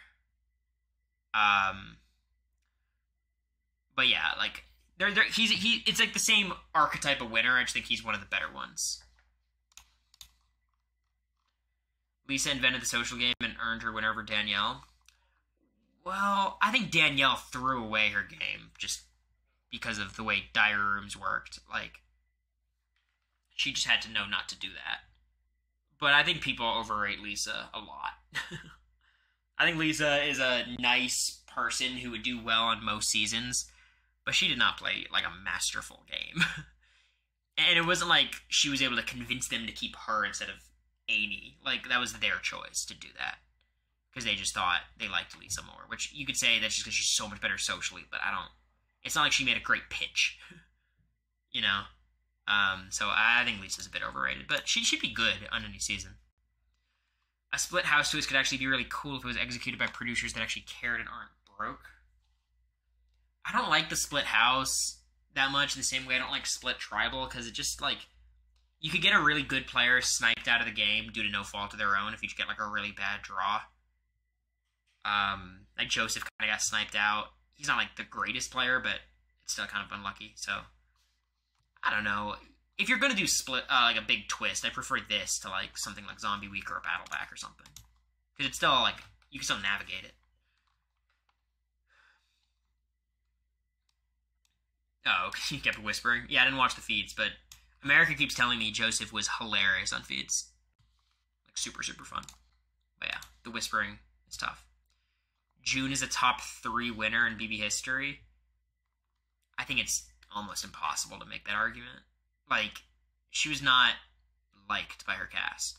But yeah, like, it's like the same archetype of winner. I just think he's one of the better ones. Lisa invented the social game and earned her win over Danielle. Well, I think Danielle threw away her game just because of the way diary rooms worked. Like, she just had to know not to do that. But I think people overrate Lisa a lot. I think Lisa is a nice person who would do well on most seasons. But she did not play, like, a masterful game. And it wasn't like she was able to convince them to keep her instead of Amy. Like, that was their choice to do that. Because they just thought they liked Lisa more. Which, you could say that's just because she's so much better socially, but I don't... It's not like she made a great pitch. You know? So I think Lisa's a bit overrated. But she'd be good on any season. A split house twist could actually be really cool if it was executed by producers that actually cared and aren't broke. I don't like the split house that much in the same way I don't like split tribal, because it just, like, you could get a really good player sniped out of the game due to no fault of their own if you just get, like, a really bad draw. Like, Joseph kind of got sniped out. He's not, like, the greatest player, but it's still kind of unlucky, so... I don't know. If you're gonna do split, like, a big twist, I prefer this to, like, something like Zombie Week or a Battle Back or something. Because it's still, like, you can still navigate it. Oh, he kept whispering. Yeah, I didn't watch the feeds, but America keeps telling me Joseph was hilarious on feeds. Like, super, super fun. But yeah, the whispering is tough. June is a top 3 winner in BB history. I think it's almost impossible to make that argument. Like, she was not liked by her cast.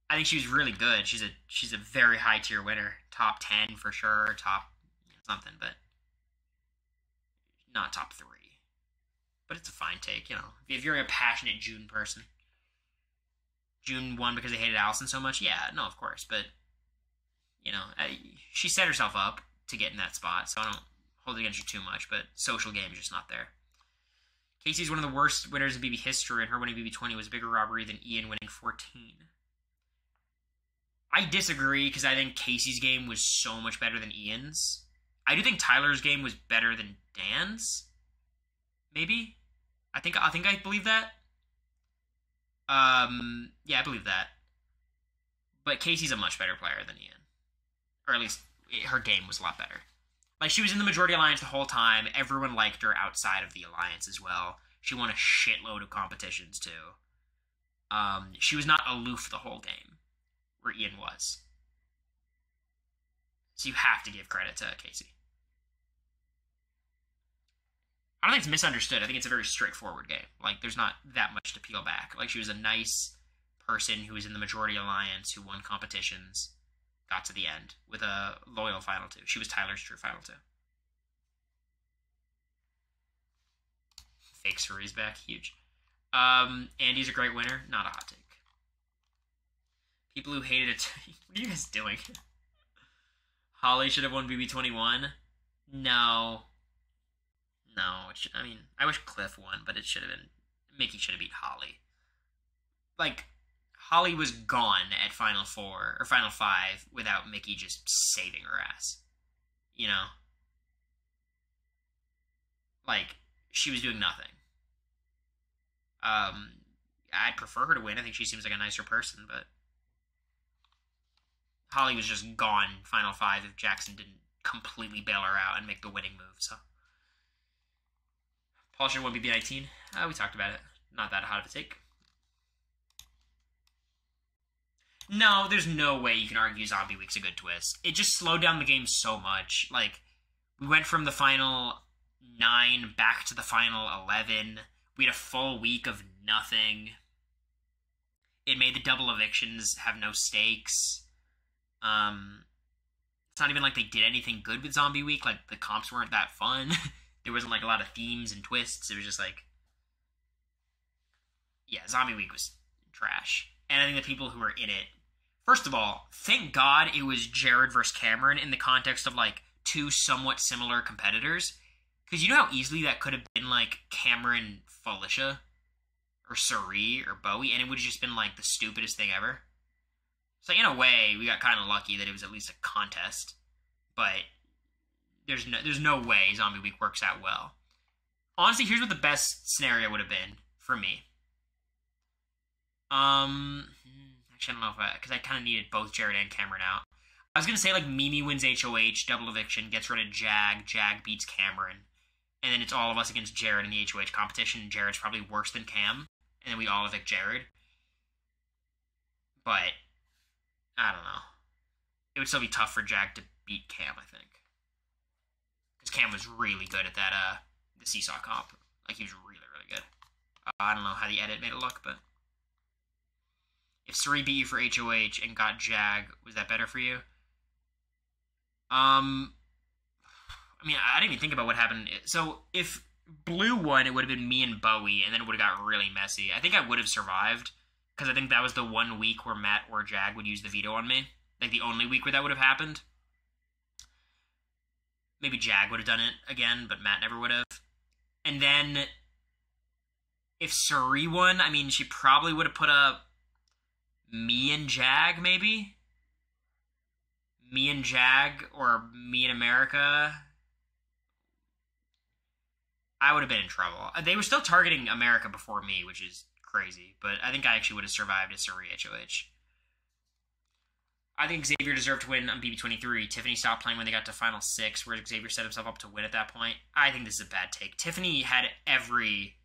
I think she was really good. She's a very high tier winner. Top 10 for sure, top something, but not top 3. But it's a fine take, you know. If you're a passionate June person. June won because they hated Allison so much? Yeah, no, of course. But, you know, she set herself up to get in that spot, so I don't hold it against her too much, but social game is just not there. Casey's one of the worst winners in BB history, and her winning BB 20 was a bigger robbery than Ian winning 14. I disagree, because I think Casey's game was so much better than Ian's. I do think Tyler's game was better than Dan's. Maybe? I think I believe that. Yeah, I believe that. But Casey's a much better player than Ian. Or at least, her game was a lot better. Like, she was in the Majority Alliance the whole time. Everyone liked her outside of the Alliance as well. She won a shitload of competitions, too. She was not aloof the whole game, where Ian was. So you have to give credit to Casey. I don't think it's misunderstood. I think it's a very straightforward game. Like, there's not that much to peel back. Like, she was a nice person who was in the majority alliance, who won competitions, got to the end with a loyal final two. She was Tyler's true final two. Fake Suri's back. Huge. Andy's a great winner. Not a hot take. People who hated it. What are you guys doing? Holly should have won BB21. No. I mean, I wish Cliff won, but it should have been... Mickey should have beat Holly. Like, Holly was gone at Final 4, or Final 5, without Mickey just saving her ass. You know? Like, she was doing nothing. I'd prefer her to win. I think she seems like a nicer person, but... Holly was just gone Final 5 if Jackson didn't completely bail her out and make the winning move, so... Paul should have won BB19. We talked about it. Not that hot of a take. No, there's no way you can argue Zombie Week's a good twist. It just slowed down the game so much. Like, we went from the final 9 back to the final 11. We had a full week of nothing. It made the double evictions have no stakes. It's not even like they did anything good with Zombie Week. Like, the comps weren't that fun. There wasn't, like, a lot of themes and twists. It was just, like... Yeah, Zombie Week was trash. And I think the people who were in it... First of all, thank God it was Jared versus Cameron in the context of, like, two somewhat similar competitors. Because you know how easily that could have been, like, Cameron Felicia? Or Suri, or Bowie, and it would have just been, like, the stupidest thing ever. So, in a way, we got kind of lucky that it was at least a contest. But... There's no way Zombie Week works out well. Honestly, here's what the best scenario would have been for me. Actually, I don't know if because I kind of needed both Jared and Cameron out. I was going to say, like, Mimi wins HOH, double eviction, gets rid of Jag, Jag beats Cameron, and then it's all of us against Jared in the HOH competition. Jared's probably worse than Cam, and then we all evict Jared. But, I don't know. It would still be tough for Jag to beat Cam, I think. Because Cam was really good at that, the seesaw comp. Like, he was really, really good. I don't know how the edit made it look, but... If Suri beat you for HOH and got Jag, was that better for you? I mean, I didn't even think about what happened. So, if Blue won, it would have been me and Bowie, and then it would have got really messy. I think I would have survived, because I think that was the one week where Matt or Jag would use the veto on me. Like, the only week where that would have happened. Maybe Jag would have done it again, but Matt never would have. And then, if Suri won, I mean, she probably would have put up me and Jag, maybe? Me and Jag, or me and America. I would have been in trouble. They were still targeting America before me, which is crazy. But I think I actually would have survived as Suri HOH. I think Xavier deserved to win on BB23. Tiffany stopped playing when they got to Final 6, where Xavier set himself up to win at that point. I think this is a bad take. Tiffany had every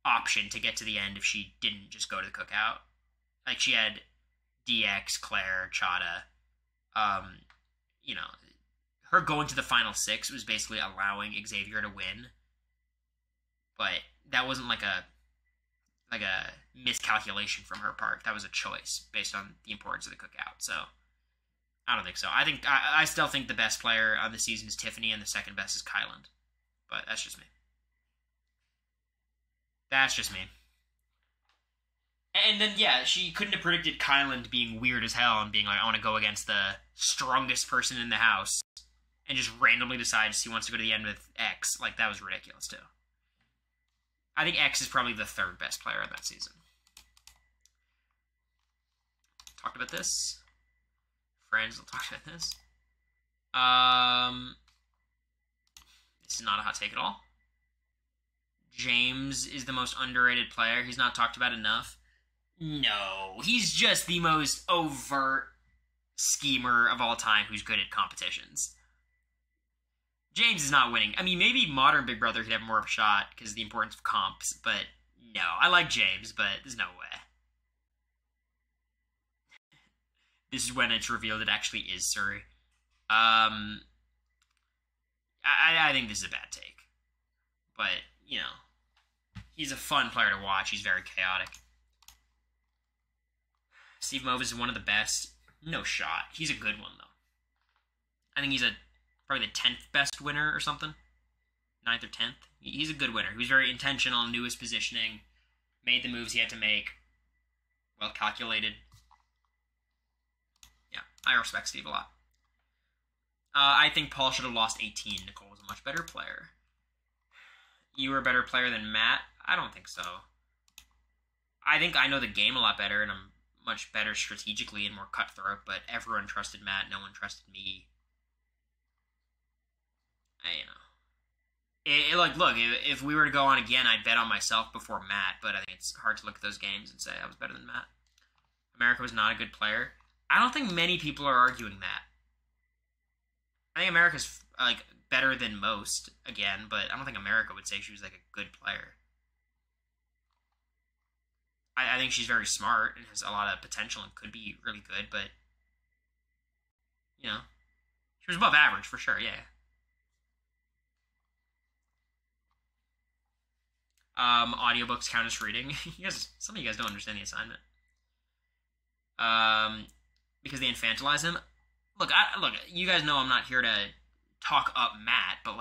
option to get to the end if she didn't just go to the cookout. Like, she had DX, Claire, Chada. You know, her going to the Final 6 was basically allowing Xavier to win. But that wasn't like a miscalculation from her part. That was a choice based on the importance of the cookout. So... I don't think so. I still think the best player on the season is Tiffany, and the second best is Kyland. But that's just me. That's just me. And then, yeah, she couldn't have predicted Kyland being weird as hell and being like, I want to go against the strongest person in the house, and just randomly decides he wants to go to the end with X. Like, that was ridiculous, too. I think X is probably the third best player on that season. Talked about this. Friends will talk about this. This is not a hot take at all. James is the most underrated player. He's not talked about enough. No, he's just the most overt schemer of all time who's good at competitions. James is not winning. I mean, maybe modern Big Brother could have more of a shot because of the importance of comps, but no. I like James, but there's no way. This is when it's revealed it actually is Suri. I think this is a bad take. But, you know, he's a fun player to watch. He's very chaotic. Steve Mova is one of the best. No shot. He's a good one, though. I think he's probably the 10th best winner or something. 9th or 10th. He's a good winner. He was very intentional, knew his positioning, made the moves he had to make. Well calculated. Yeah, I respect Steve a lot. I think Paul should have lost 18. Nicole was a much better player. You were a better player than Matt? I don't think so. I think I know the game a lot better, and I'm much better strategically and more cutthroat, but everyone trusted Matt, no one trusted me. Look, if we were to go on again, I'd bet on myself before Matt, but I think it's hard to look at those games and say I was better than Matt. America was not a good player. I don't think many people are arguing that. I think America's, better than most, again, but I don't think America would say she was, a good player. I think she's very smart and has a lot of potential and could be really good, but, you know, she was above average for sure, yeah. Audiobooks count as reading. Some of you guys don't understand the assignment. Because they infantilize him. Look, you guys know I'm not here to talk up Matt, but,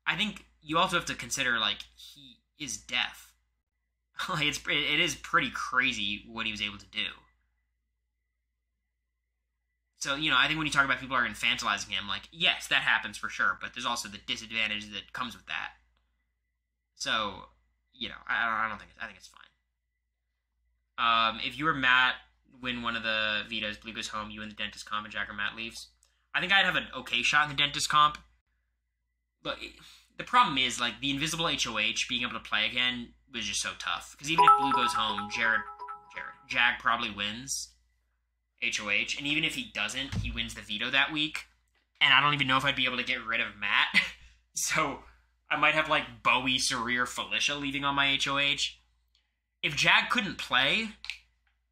I think you also have to consider, he is deaf. It is pretty crazy what he was able to do. So, I think when you talk about people are infantilizing him, yes, that happens for sure, but there's also the disadvantage that comes with that. So, I don't think I think it's fine. If you were Matt, win one of the vetoes, Blue goes home, you win the dentist comp, and Jack or Matt leaves. I think I'd have an okay shot in the dentist comp. But the problem is, the invisible HOH, being able to play again, was just so tough. Because even if Blue goes home, Jag probably wins HOH. And even if he doesn't, he wins the veto that week. And I don't even know if I'd be able to get rid of Matt. So I might have, Bowie, Sarir, Felicia leaving on my HOH. If Jag couldn't play,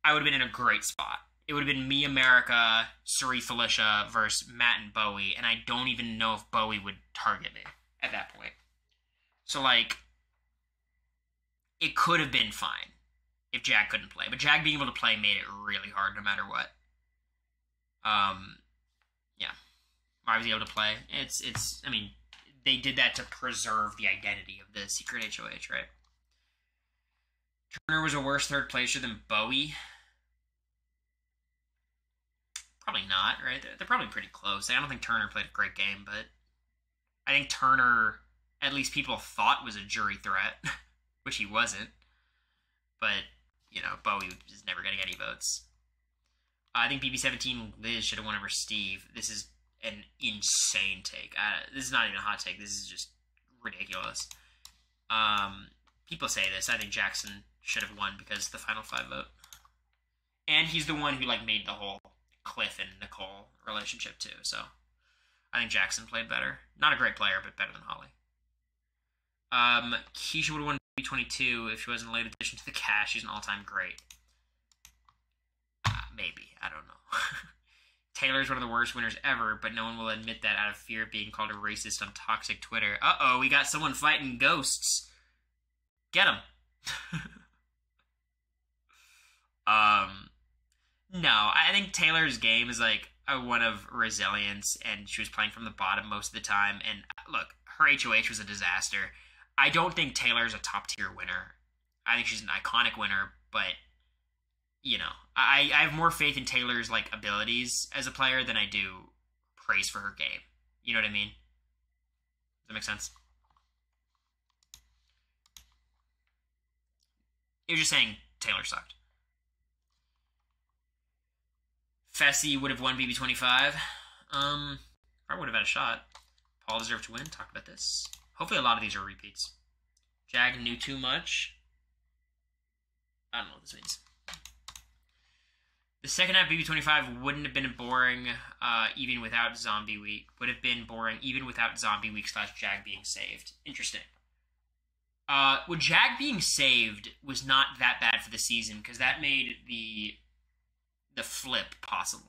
I would have been in a great spot. It would have been me, America, Sarir, Felicia versus Matt and Bowie. And I don't even know if Bowie would target me at that point. So, it could have been fine if Jag couldn't play. But Jag being able to play made it really hard no matter what. Yeah. Why was he able to play? I mean, they did that to preserve the identity of the secret HOH, right? Turner was a worse third placer than Bowie. Probably not, right? They're probably pretty close. I don't think Turner played a great game, but I think Turner, at least people thought, was a jury threat, which he wasn't. But, Bowie is never getting any votes. I think BB17 Liz should have won over Steve. This is an insane take. This is not even a hot take. This is just ridiculous. People say this. I think Jackson should have won because the final 5 vote. And he's the one who, made the whole Cliff and Nicole relationship, too. So, I think Jackson played better. Not a great player, but better than Holly. Keisha would have won B22 if she wasn't a late addition to the cast. She's an all-time great. Maybe. I don't know. Taylor's one of the worst winners ever, but no one will admit that out of fear of being called a racist on toxic Twitter. Uh-oh, we got someone fighting ghosts. Get him. No, I think Taylor's game is one of resilience, and she was playing from the bottom most of the time. And look, her HOH was a disaster. I don't think Taylor's a top tier winner. I think she's an iconic winner, but I have more faith in Taylor's abilities as a player than I do praise for her game. You know what I mean? Does that make sense? You're just saying Taylor sucked. Fessy would have won BB25. Probably would have had a shot. Paul deserved to win. Talked about this. Hopefully a lot of these are repeats. Jag knew too much. I don't know what this means. The second half of BB25 wouldn't have been boring even without Zombie Week. Would have been boring even without Zombie Week / Jag being saved. Interesting. Well, Jag being saved was not that bad for the season because that made the flip possible.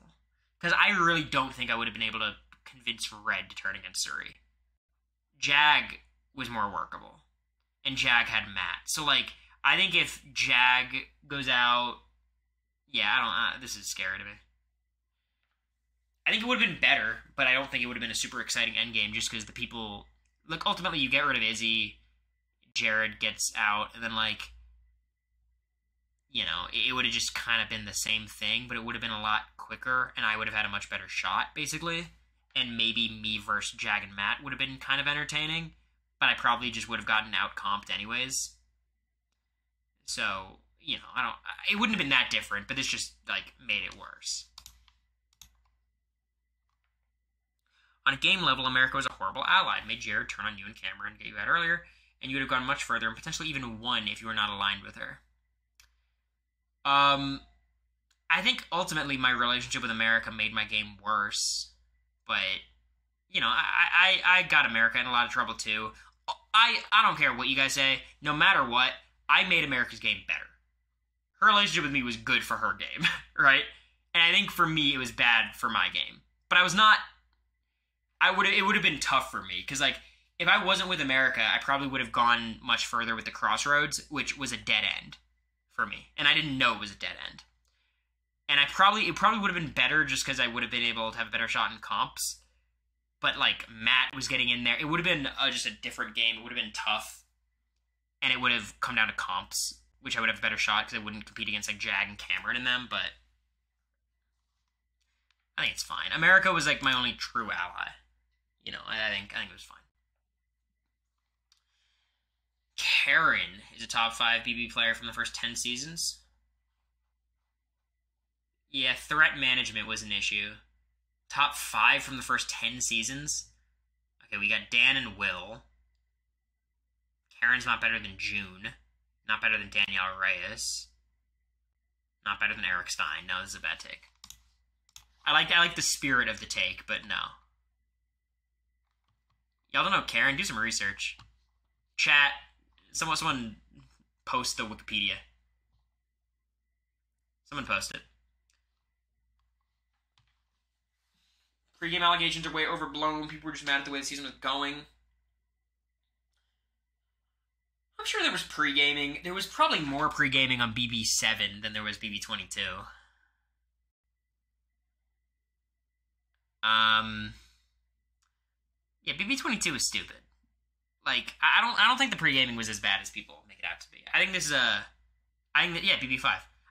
Because I really don't think I would have been able to convince Red to turn against Suri. Jag was more workable. And Jag had Matt. So, like, I think if Jag goes out... Yeah, I don't... this is scary to me. I think it would have been better, but I don't think it would have been a super exciting endgame just because the people... Like, ultimately, you get rid of Izzy, Jared gets out, and then, like... You know, it would have just kind of been the same thing, but it would have been a lot quicker, and I would have had a much better shot, basically. And maybe me versus Jag and Matt would have been kind of entertaining, but I probably just would have gotten out-comped anyways. So, you know, it wouldn't have been that different, but this just, like, made it worse. On a game level, America was a horrible ally. It made Jared turn on you and Cameron, get you out earlier, and you would have gone much further and potentially even won if you were not aligned with her. I think ultimately my relationship with America made my game worse, but, you know, I got America in a lot of trouble too. I don't care what you guys say. No matter what, I made America's game better. Her relationship with me was good for her game, right? And I think for me, it was bad for my game. But I was not... It would have been tough for me, because, like, if I wasn't with America, I probably would have gone much further with the Crossroads, which was a dead end for me. And I didn't know it was a dead end. And it probably would have been better just because I would have been able to have a better shot in comps. But, like, Matt was getting in there. It would have been just a different game. It would have been tough. And it would have come down to comps, which I would have a better shot because I wouldn't compete against, like, Jag and Cameron in them. But I think it's fine. America was, like, my only true ally. You know, I think it was fine. Karen is a top 5 BB player from the first 10 seasons. Yeah, threat management was an issue. Top 5 from the first 10 seasons. Okay, we got Dan and Will. Karen's not better than June. Not better than Danielle Reyes. Not better than Eric Stein. No, this is a bad take. I like the spirit of the take, but no. Y'all don't know Karen? Do some research. Chat. Someone post the Wikipedia. Someone post it. Pre-game allegations are way overblown. People were just mad at the way the season was going. I'm sure there was pre-gaming. There was probably more pre-gaming on BB7 than there was BB22. Yeah, BB22 is stupid. Like, I don't think the pre-gaming was as bad as people make it out to be. I think this is yeah, BB5.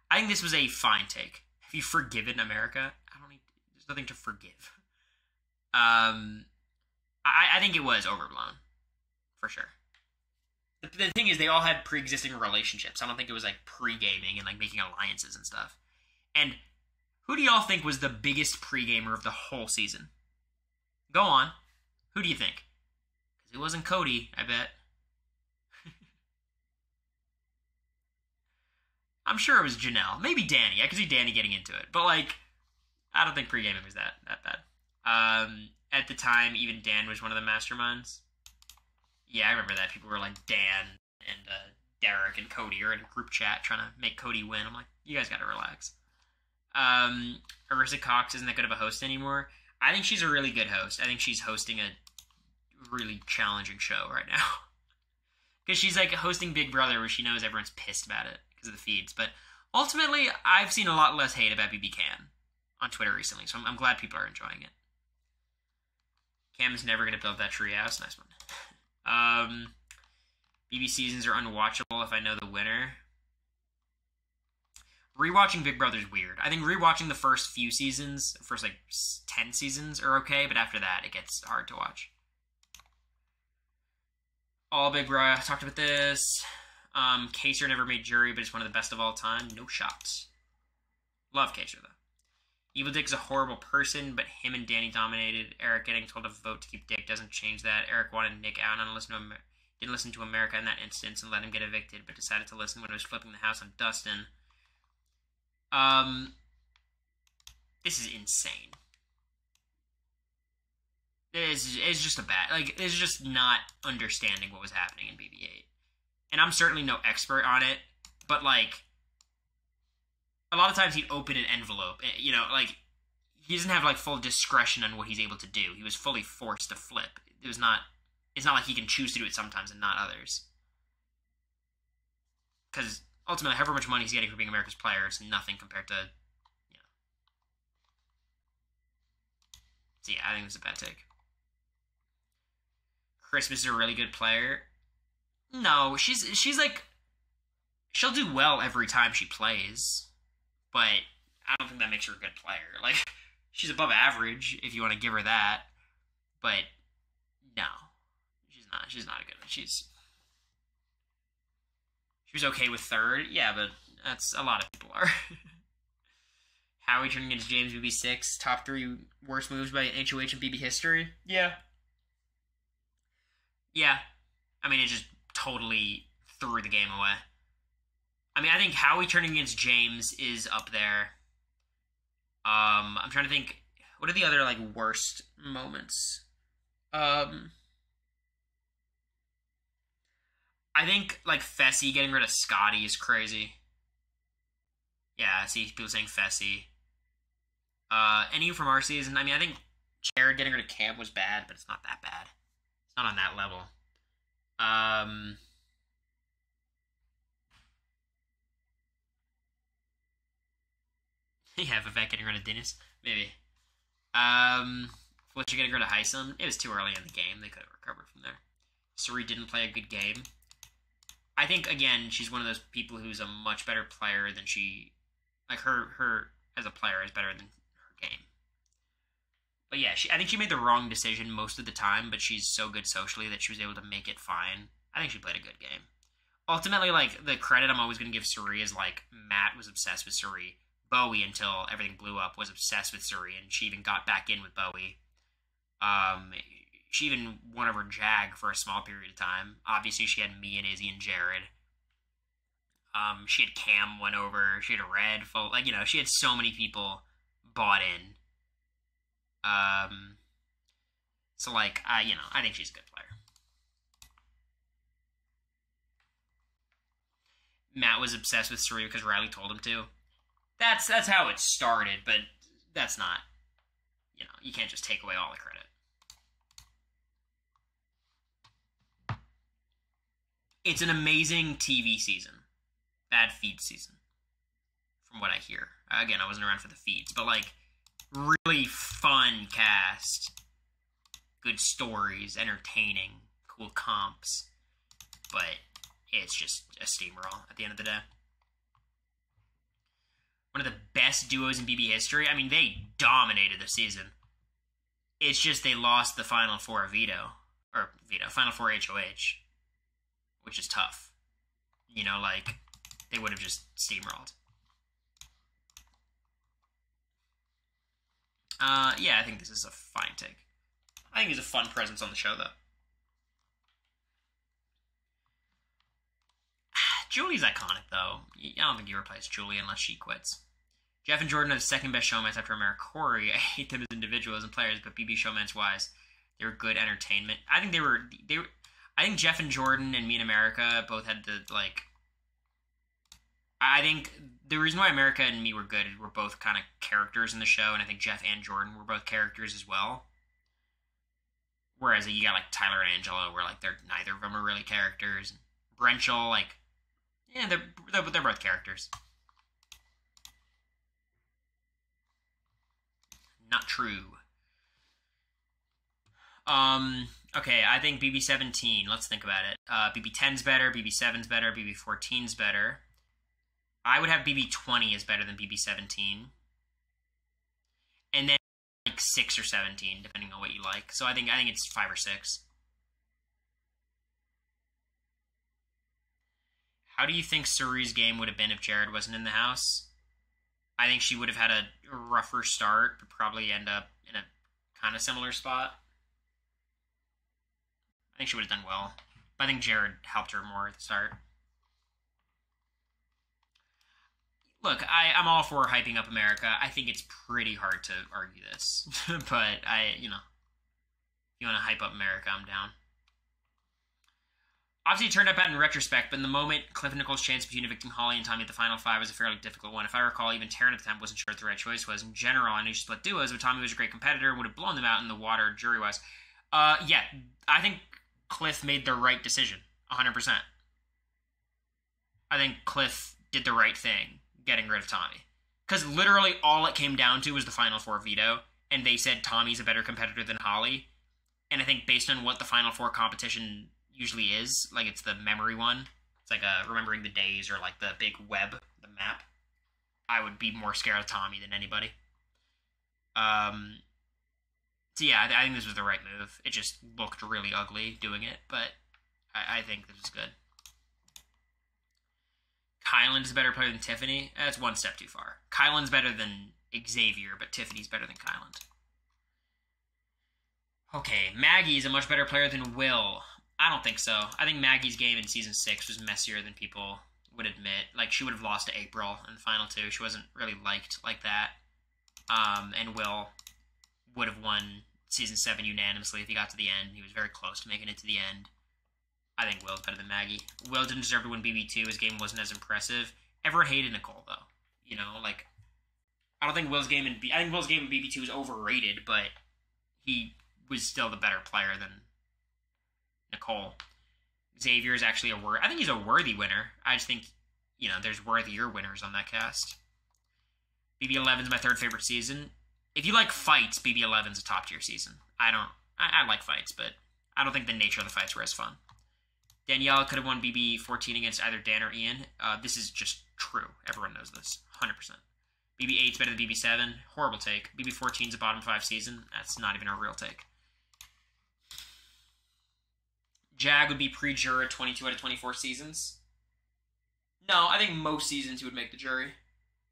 I think this was a fine take. Have you forgiven America? There's nothing to forgive. I think it was overblown. For sure. The thing is, they all had pre-existing relationships. I don't think it was, like, pre-gaming and, like, making alliances and stuff. And who do y'all think was the biggest pre-gamer of the whole season? Go on. Who do you think? Because it wasn't Cody, I bet. I'm sure it was Janelle. Maybe Danny. I could see Danny getting into it. But, like, I don't think pre-gaming was that bad. At the time, even Dan was one of the masterminds. Yeah, I remember that. People were like, Dan and Derek and Cody are in a group chat trying to make Cody win. I'm like, you guys gotta relax. Arissa Cox isn't that good of a host anymore. I think she's a really good host. I think she's hosting a really challenging show right now. Because she's like hosting Big Brother where she knows everyone's pissed about it because of the feeds. But ultimately, I've seen a lot less hate about BB Can on Twitter recently, so I'm glad people are enjoying it. Cam's never going to build that treehouse. Nice one. BB seasons are unwatchable if I know the winner. Rewatching Big Brother's weird. I think rewatching the first few seasons, first like 10 seasons are okay, but after that it gets hard to watch. All Big Brother, talked about this. Kaser never made jury, but it's one of the best of all time. No shots. Love Kaser though. Evil Dick's a horrible person, but him and Danny dominated. Eric getting told to vote to keep Dick doesn't change that. Eric wanted Nick out and didn't listen to America in that instance and let him get evicted, but decided to listen when he was flipping the house on Dustin. This is insane. It's just a bad, like, it's just not understanding what was happening in BB-8. And I'm certainly no expert on it, but, like, a lot of times he'd open an envelope, you know, like, he doesn't have, like, full discretion on what he's able to do. He was fully forced to flip. It's not like he can choose to do it sometimes and not others. Because, ultimately, however much money he's getting for being America's player is nothing compared to, you know. So, yeah, I think it's a bad take. Christmas is a really good player. No, she's like, she'll do well every time she plays, but I don't think that makes her a good player. Like, she's above average if you want to give her that, but no, she's not. She's not a good one. She was okay with third, yeah, but that's a lot of people are. Howie turning against James BB6, top 3 worst moves by HOH in BB history. Yeah. Yeah, I mean, it just totally threw the game away. I mean, I think Howie turning against James is up there. I'm trying to think, what are the other, like, worst moments? I think, like, Fessy getting rid of Scotty is crazy. Yeah, I see people saying Fessy. Any from our season, I mean, I think Jared getting rid of Cam was bad, but it's not that bad. It's not on that level. Yeah, Vivek getting rid of Dennis. Maybe. Fletcher getting rid of Heisem. It was too early in the game. They could have recovered from there. Suri didn't play a good game. I think, again, she's one of those people who's a much better player than she... Like, her as a player is better than her game. But yeah, I think she made the wrong decision most of the time, but she's so good socially that she was able to make it fine. I think she played a good game. Ultimately, like, the credit I'm always going to give Suri is, like, Matt was obsessed with Suri. Bowie, until everything blew up, was obsessed with Suri, and she even got back in with Bowie. She even won over Jag for a small period of time. Obviously, she had me and Izzy and Jared. She had Cam went over. She had a Red. Like, you know, she had so many people bought in. So, like, you know, I think she's a good player. Matt was obsessed with Suri because Riley told him to. That's how it started, but that's not, you know, you can't just take away all the credit. It's an amazing TV season. Bad feed season, from what I hear. Again, I wasn't around for the feeds, but, like, really fun cast. Good stories, entertaining, cool comps. But it's just a steamroll at the end of the day. One of the best duos in BB history. I mean, they dominated the season. It's just they lost the Final Four Final Four HOH, which is tough. You know, like, they would have just steamrolled. Yeah, I think this is a fine take. I think he's a fun presence on the show, though. Julie's iconic, though. I don't think you replace Julie unless she quits. Jeff and Jordan are the second best showmans after Americory. I hate them as individuals and players, but BB showmans-wise, they were good entertainment. I think I think Jeff and Jordan and me and America both had the, like... I think the reason why America and me were good is we're both kind of characters in the show, and I think Jeff and Jordan were both characters as well. Whereas you got, like, Tyler and Angela, where, like, neither of them are really characters. Brenchel, like, yeah, they're both characters. Not true. Okay, I think BB17, let's think about it. BB10's better, BB7's better, BB14's better. I would have BB20 is better than BB17. And then, like, 6 or 17, depending on what you like. So I think it's 5 or 6. How do you think Suri's game would have been if Jared wasn't in the house? I think she would have had a rougher start, but probably end up in a kind of similar spot. I think she would have done well. But I think Jared helped her more at the start. look, I'm all for hyping up America. I think it's pretty hard to argue this, but if you want to hype up America, I'm down. Obviously, it turned out bad in retrospect, but in the moment, Cliff and Nicole's chance between evicting Holly and Tommy at the final 5 was a fairly difficult one. If I recall, even Taryn at the time wasn't sure what the right choice was. In general, I knew she split duos, but Tommy was a great competitor and would have blown them out in the water jury-wise. Yeah, I think Cliff made the right decision, 100%. I think Cliff did the right thing, getting rid of Tommy. Because literally all it came down to was the Final Four veto, and they said Tommy's a better competitor than Holly. And I think based on what the Final Four competition usually is, like it's the memory one, it's like remembering the days or like the big web, the map, I would be more scared of Tommy than anybody. So yeah, I think this was the right move. It just looked really ugly doing it, but I think this is good. Kylan's a better player than Tiffany. That's one step too far. Kylan's better than Xavier, but Tiffany's better than Kylan. Okay, Maggie's a much better player than Will. I don't think so. I think Maggie's game in Season 6 was messier than people would admit. Like, she would have lost to April in the Final 2. She wasn't really liked like that. And Will would have won Season 7 unanimously if he got to the end. He was very close to making it to the end. I think Will's better than Maggie. Will didn't deserve to win BB2. His game wasn't as impressive. Everyone hated Nicole, though. You know, like, I don't think Will's game in I think Will's game in BB2 was overrated, but he was still the better player than Nicole. Xavier is actually I think he's a worthy winner. I just think, you know, there's worthier winners on that cast. BB11 is my third favorite season. If you like fights, BB11 is a top tier season. I like fights, but I don't think the nature of the fights were as fun. Danielle could have won BB14 against either Dan or Ian. This is just true. Everyone knows this. 100%. BB8 is better than BB7. Horrible take. BB14 is a bottom 5 season. That's not even a real take. Jag would be pre-juror 22 out of 24 seasons. No, I think most seasons he would make the jury.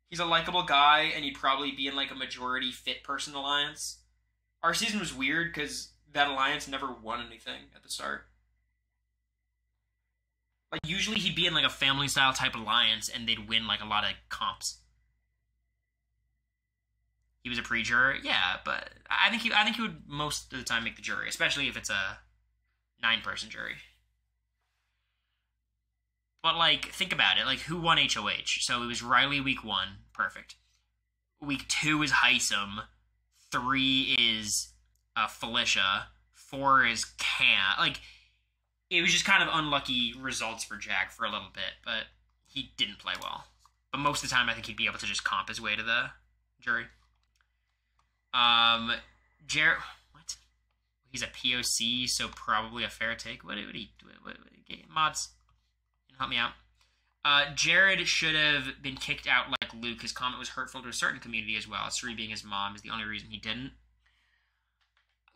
He's a likable guy, and he'd probably be in like a majority fit person alliance. Our season was weird because that alliance never won anything at the start. Like, usually he'd be in like a family-style type alliance, and they'd win like a lot of comps. He was a pre-juror, yeah, but I think he would most of the time make the jury, especially if it's a 9-person jury. But, like, think about it. Like, who won HOH? So it was Riley week 1. Perfect. Week 2 is Heisem. 3 is Felicia. 4 is Cam. Like, it was just kind of unlucky results for Jack for a little bit, but he didn't play well. But most of the time, I think he'd be able to just comp his way to the jury. Jared... What? He's a POC, so probably a fair take. What mods... Help me out. Jared should have been kicked out like Luke. His comment was hurtful to a certain community as well. Suri being his mom is the only reason he didn't.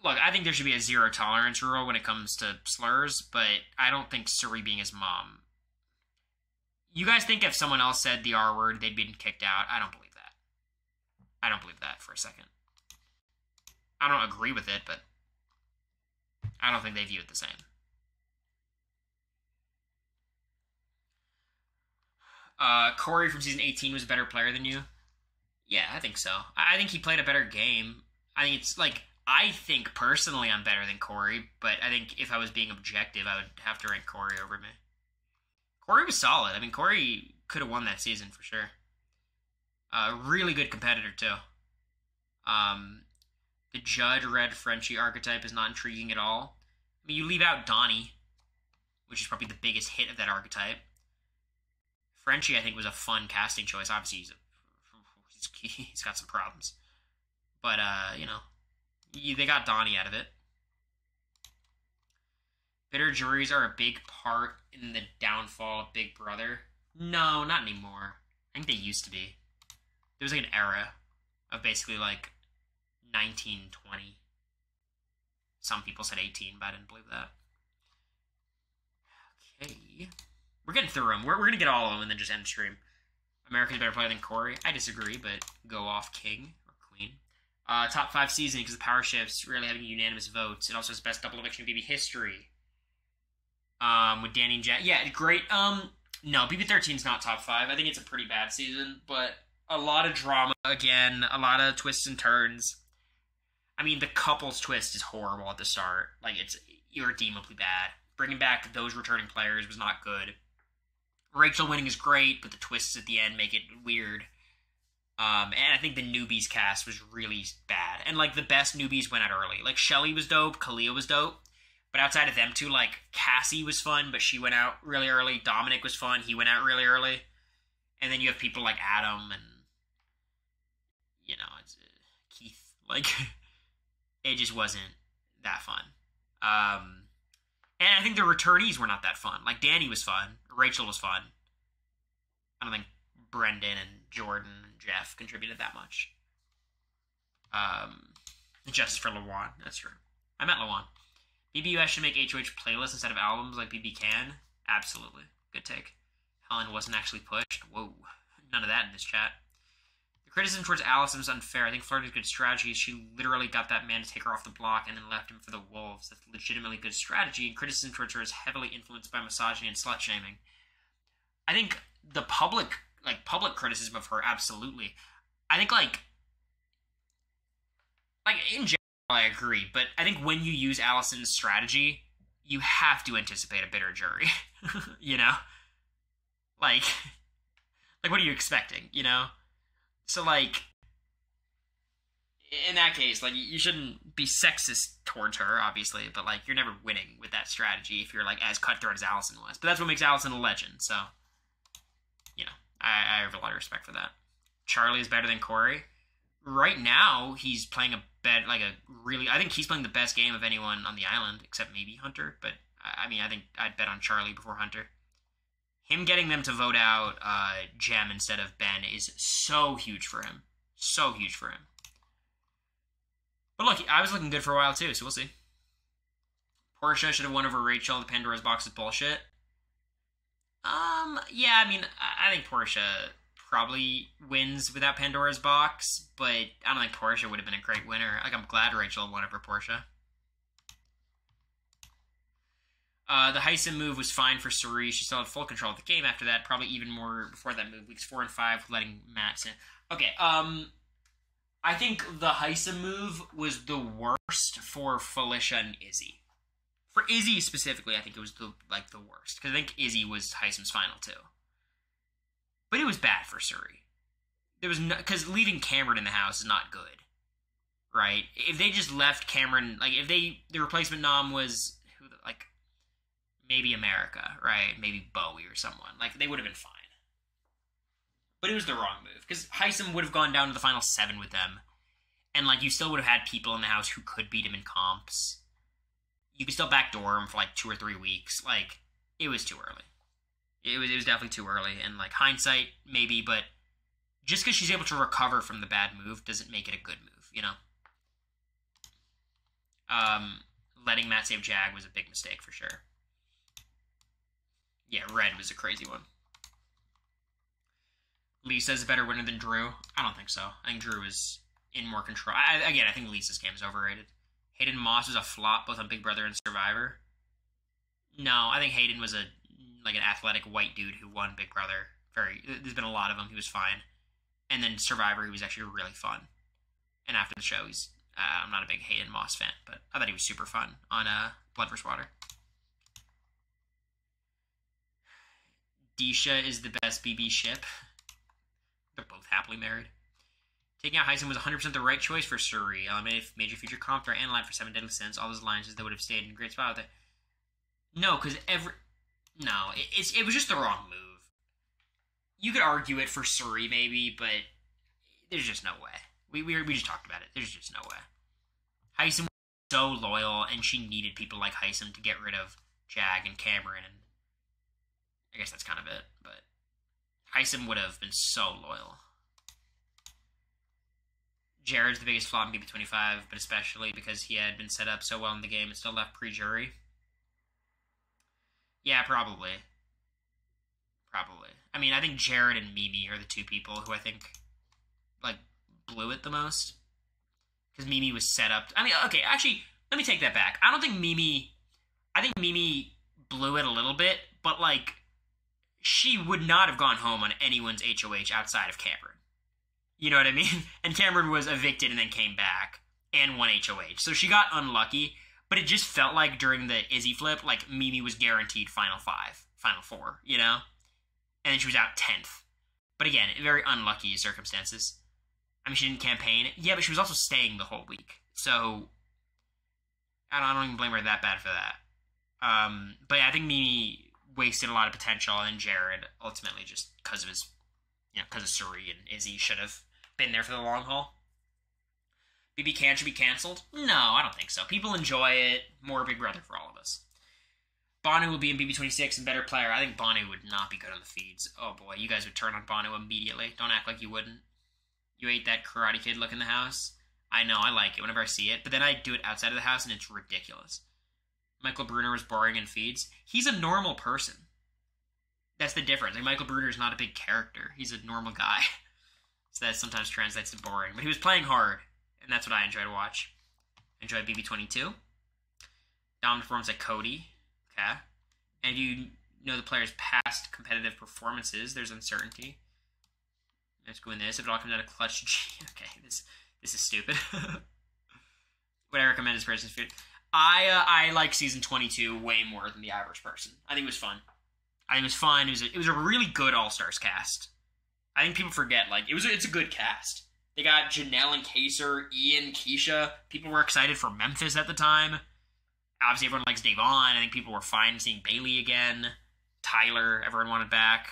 Look, I think there should be a zero tolerance rule when it comes to slurs, but I don't think Suri being his mom... You guys think if someone else said the R word, they'd been kicked out? I don't believe that. I don't believe that for a second. I don't agree with it, but I don't think they view it the same. Cory from season 18 was a better player than you. Yeah, I think so. I think he played a better game. I think it's like, I think personally I'm better than Cory, but I think if I was being objective, I would have to rank Cory over me. Cory was solid. I mean, Cory could have won that season for sure. Really good competitor too. The Judge Red Frenchie archetype is not intriguing at all. I mean, you leave out Donnie, which is probably the biggest hit of that archetype. Frenchie, I think, was a fun casting choice. Obviously, he's got some problems. But, you know, they got Donnie out of it. Bitter juries are a big part in the downfall of Big Brother. No, not anymore. I think they used to be. There was like an era of basically like 1920. Some people said 18, but I didn't believe that. Okay. We're getting through them. We're going to get all of them and then just end stream. America's a better player than Cory. I disagree, but go off king or queen. Top 5 season because the power shifts, rarely having unanimous votes. It also has best double eviction in BB history. With Danny and Jack. Yeah, great. No, BB13 is not top 5. I think it's a pretty bad season, but a lot of drama again, a lot of twists and turns. I mean, the couples twist is horrible at the start. Like, it's irredeemably bad. Bringing back those returning players was not good. Rachel winning is great, but the twists at the end make it weird. And I think the newbies cast was really bad. And, like, the best newbies went out early. Like, Shelly was dope, Kalia was dope. But outside of them two, like, Cassie was fun, but she went out really early. Dominic was fun, he went out really early. And then you have people like Adam and, you know, Keith. Like, it just wasn't that fun. And I think the returnees were not that fun. Like, Danny was fun. Rachel was fun. I don't think Brendan and Jordan and Jeff contributed that much. Justice for Lawan. That's true. I met Lawan. BBUS should make HOH playlists instead of albums like BB can. Absolutely. Good take. Helen wasn't actually pushed. Whoa. None of that in this chat. The criticism towards Allison was unfair. I think flirting is good strategy. She literally got that man to take her off the block and then left him for the wolves. That's legitimately good strategy. And criticism towards her is heavily influenced by misogyny and slut-shaming. I think the public criticism of her, absolutely. I think, like in general, I agree, but I think when you use Allison's strategy, you have to anticipate a bitter jury. You know? Like, what are you expecting, you know? So, like, in that case, like, you shouldn't be sexist towards her, obviously, but, like, you're never winning with that strategy if you're, like, as cutthroat as Allison was. But that's what makes Allison a legend, so, you know, I have a lot of respect for that. Charlie is better than Cory. Right now, he's playing I think he's playing the best game of anyone on the island, except maybe Hunter, but, I mean, I think I'd bet on Charlie before Hunter. Him getting them to vote out Jem instead of Ben is so huge for him. So huge for him. But look, I was looking good for a while too, so we'll see. Portia should have won over Rachel. The Pandora's box is bullshit. Yeah, I mean, I think Portia probably wins without Pandora's box, but I don't think Portia would have been a great winner. Like, I'm glad Rachel won over Portia. The Heisen move was fine for Suri. She still had full control of the game after that. Probably even more before that move. Weeks 4 and 5, letting Matt in. Okay, I think the Heisen move was the worst for Felicia and Izzy. For Izzy specifically, I think it was the worst. Because I think Izzy was Heisen's final too. But it was bad for Suri. There was no, because leaving Cameron in the house is not good. Right? If they just left Cameron, like, if the replacement nom was, maybe America, right? Maybe Bowie or someone. Like, they would have been fine. But it was the wrong move. Because Heisen would have gone down to the final 7 with them. And, like, you still would have had people in the house who could beat him in comps. You could still backdoor him for, like, 2 or 3 weeks. Like, it was too early. It was definitely too early. And, like, hindsight, maybe, but just because she's able to recover from the bad move doesn't make it a good move, you know? Letting Matt save Jag was a big mistake for sure. Yeah, Red was a crazy one. Lisa's a better winner than Drew. I don't think so. I think Drew is in more control. I think Lisa's game is overrated. Hayden Moss was a flop both on Big Brother and Survivor. No, I think Hayden was an athletic white dude who won Big Brother. There's been a lot of them. He was fine. And then Survivor, he was actually really fun. And after the show, I'm not a big Hayden Moss fan, but I thought he was super fun on Blood vs. Water. Disha is the best BB ship. They're both happily married. Taking out Heisen was 100% the right choice for Suri. Eliminated major future comp threat and line for 7 deadly sins. All those lines that would have stayed in a great spot with it. No, because it was just the wrong move. You could argue it for Suri maybe, but there's just no way. We just talked about it. There's just no way. Heisen was so loyal, and she needed people like Heisen to get rid of Jag and Cameron, and I guess that's kind of it, but Heisen would have been so loyal. Jared's the biggest flaw in BB25, but especially because he had been set up so well in the game and still left pre-jury. Yeah, probably. Probably. I mean, I think Jared and Mimi are the two people who I think, blew it the most. Because Mimi was set up. I mean, okay, actually, let me take that back. I think Mimi blew it a little bit, but, she would not have gone home on anyone's HOH outside of Cameron. You know what I mean? And Cameron was evicted and then came back and won HOH. So she got unlucky, but it just felt like during the Izzy flip, like Mimi was guaranteed Final 5, Final 4, you know? And then she was out 10th. But again, very unlucky circumstances. I mean, she didn't campaign. Yeah, but she was also staying the whole week. So, I don't even blame her that bad for that. But yeah, I think Mimi wasted a lot of potential, and Jared ultimately just because of his, because of Suri and Izzy should have been there for the long haul. BB Can should be canceled? No, I don't think so. People enjoy it. More Big Brother for all of us. Banu will be in BB26 and better player. I think Banu would not be good on the feeds. Oh boy, you guys would turn on Banu immediately. Don't act like you wouldn't. You ate that Karate Kid look in the house. I know, I like it whenever I see it, but then I do it outside of the house and it's ridiculous. Michael Bruner was boring in feeds. He's a normal person. That's the difference. Like, Michael Bruner is not a big character. He's a normal guy. So that sometimes translates to boring. But he was playing hard, and that's what I enjoy to watch. Enjoy BB22. Dominant performance like Cody. Okay. And if you know the player's past competitive performances, there's uncertainty. Let's go in this. If it all comes out of clutch G. Okay, this is stupid. Would I recommend this person's food? I like season 22 way more than the average person. I think it was fun. It was a really good All-Stars cast. I think people forget, like, it's a good cast. They got Janelle and Kaser, Ian, Keisha. People were excited for Memphis at the time. Obviously, everyone likes Davon. I think people were fine seeing Bailey again. Tyler, everyone wanted back.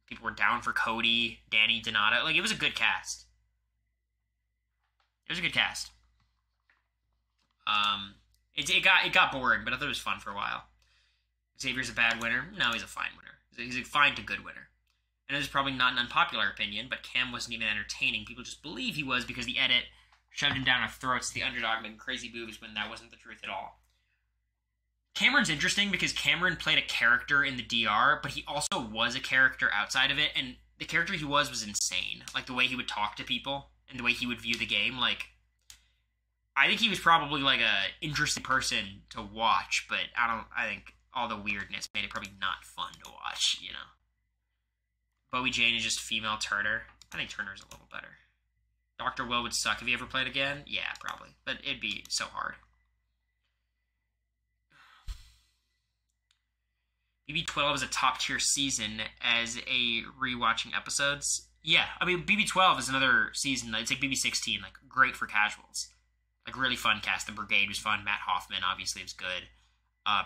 People were down for Cody, Danny, Donato. Like, it was a good cast. It was a good cast. It got boring, but I thought it was fun for a while. Xavier's a bad winner. No, he's a fine winner. He's a fine to good winner. And this is probably not an unpopular opinion, but Cam wasn't even entertaining. People just believe he was because the edit shoved him down our throats, the underdog making crazy moves when that wasn't the truth at all. Cameron's interesting because Cameron played a character in the DR, but he also was a character outside of it, and the character he was insane. Like, the way he would talk to people and the way he would view the game, like, I think he was probably, like, a interesting person to watch, but I think all the weirdness made it probably not fun to watch, you know? Bowie Jane is just female Turner. I think Turner's a little better. Dr. Will would suck if he ever played again. Yeah, probably. But it'd be so hard. BB12 is a top-tier season as a rewatching episodes. Yeah, I mean, BB12 is another season. It's like BB16, like, great for casuals. Like, really fun cast. The Brigade was fun. Matt Hoffman, obviously, was good.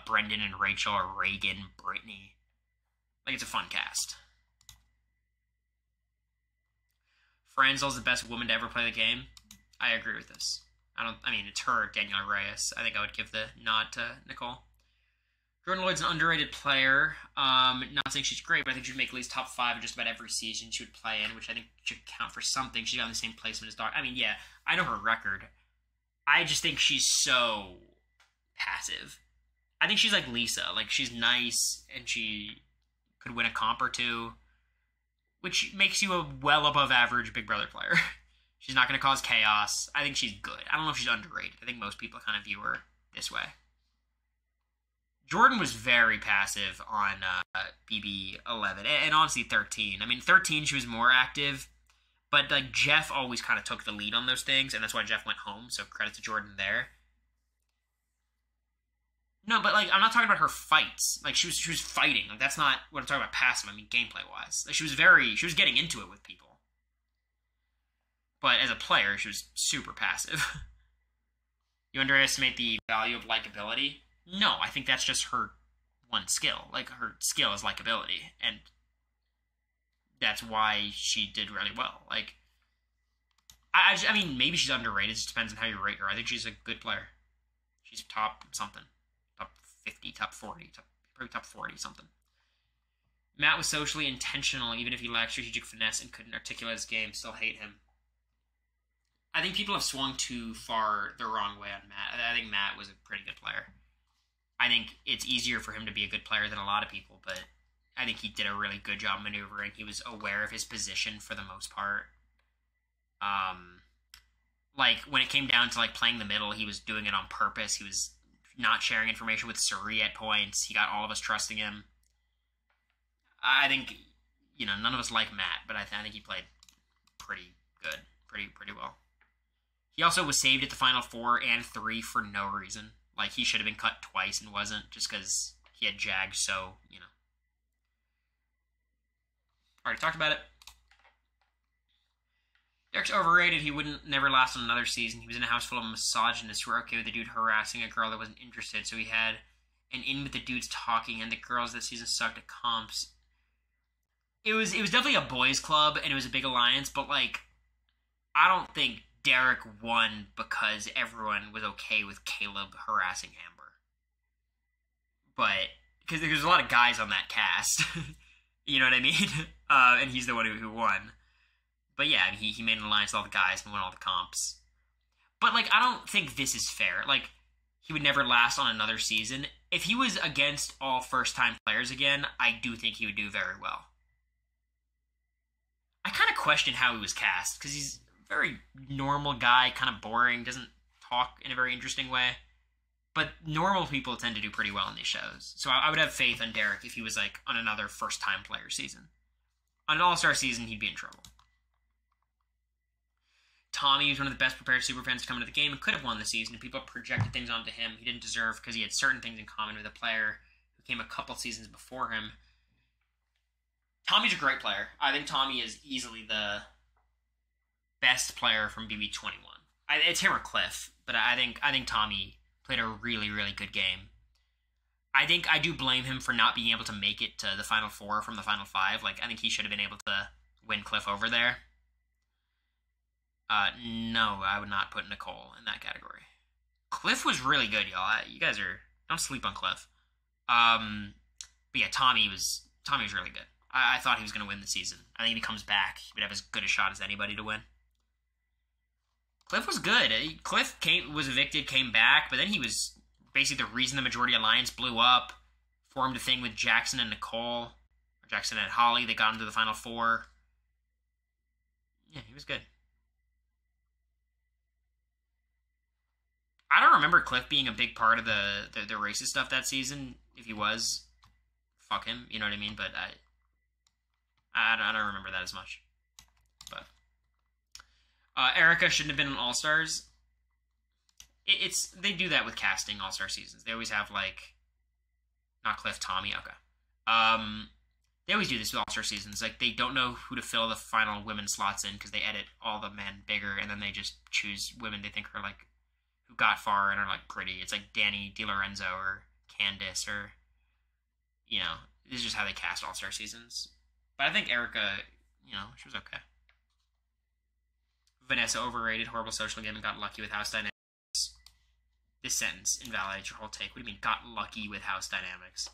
Brendan and Rachel, or Reagan, Brittany. Like, it's a fun cast. Franzel's the best woman to ever play the game. I agree with this. I mean, it's her, Daniela Reyes. I think I would give the nod to Nicole. Jordan Lloyd's an underrated player. Not saying she's great, but I think she'd make at least top 5 in just about every season she would play in, which I think should count for something. She's got the same placement as Doc. I mean, yeah, I know her record. I just think she's so passive. I think she's like Lisa. Like, she's nice, and she could win a comp or two, which makes you a well above average Big Brother player. She's not going to cause chaos. I think she's good. I don't know if she's underrated. I think most people kind of view her this way. Jordan was very passive on BB11, and honestly 13. I mean, 13 she was more active, but like Jeff always kind of took the lead on those things, and that's why Jeff went home, so credit to Jordan there. No, but like, I'm not talking about her fights. Like, she was fighting. Like, that's not what I'm talking about passive. I mean, gameplay-wise. Like, she was getting into it with people. But as a player, she was super passive. You underestimate the value of likability? No, I think that's just her one skill. Like, her skill is likability, and that's why she did really well. Like, I mean, maybe she's underrated. It just depends on how you rate her. I think she's a good player. She's top something. Top 50, top 40, probably top 40 something. Matt was socially intentional, even if he lacked strategic finesse and couldn't articulate his game. Still hate him. I think people have swung too far the wrong way on Matt. I think Matt was a pretty good player. I think it's easier for him to be a good player than a lot of people, but I think he did a really good job maneuvering. He was aware of his position for the most part. Like, when it came down to, like, playing the middle, he was doing it on purpose. He was not sharing information with Suri at points. He got all of us trusting him. I think, none of us like Matt, but I think he played pretty good, pretty well. He also was saved at the Final 4 and 3 for no reason. Like, he should have been cut twice and wasn't, just because he had Jag, so, Already talked about it. Derek's overrated. He wouldn't never last on another season. He was in a house full of misogynists who were okay with the dude harassing a girl that wasn't interested, so he had an in with the dudes talking, and the girls that season sucked at comps. It was definitely a boys' club, and it was a big alliance, but, like, I don't think Derek won because everyone was okay with Caleb harassing Amber. But, because there's a lot of guys on that cast. You know what I mean? And he's the one who won. But yeah, he made an alliance with all the guys and won all the comps. But, like, I don't think this is fair. Like, he would never last on another season. If he was against all first-time players again, I do think he would do very well. I kind of question how he was cast, because he's a very normal guy, kind of boring, doesn't talk in a very interesting way. But normal people tend to do pretty well in these shows. So I would have faith in Derek if he was, like, on another first-time player season. On an all-star season, he'd be in trouble. Tommy was one of the best prepared superfans to come into the game and could have won the season. People projected things onto him he didn't deserve because he had certain things in common with a player who came a couple seasons before him. Tommy's a great player. I think Tommy is easily the best player from BB21. It's him or Cliff, but I think Tommy played a really, really good game. I think I do blame him for not being able to make it to the Final 4 from the Final 5. Like, I think he should have been able to win Cliff over there. No, I would not put Nicole in that category. Cliff was really good, y'all. You guys don't sleep on Cliff. But yeah, Tommy was really good. I thought he was going to win the season. I think if he comes back, he would have as good a shot as anybody to win. Cliff was good. Cliff was evicted, came back, but then he was basically the reason the Majority Alliance blew up. Formed a thing with Jackson and Nicole. Or Jackson and Holly. They got into the Final 4. Yeah, he was good. I don't remember Cliff being a big part of the racist stuff that season. If he was, fuck him. You know what I mean? But I don't remember that as much. But Erica shouldn't have been on All Stars. They do that with casting All Star seasons. They always have like, not Cliff, Tommy. Okay. They always do this with All Star seasons. Like, they don't know who to fill the final women slots in because they edit all the men bigger, and then they just choose women they think are like who got far and are like pretty. It's like Danny DiLorenzo or Candace or, this is just how they cast All Star seasons. But I think Erica, she was okay. Vanessa overrated, horrible social game, and got lucky with house dynamics. This sentence invalidates your whole take. What do you mean, got lucky with house dynamics?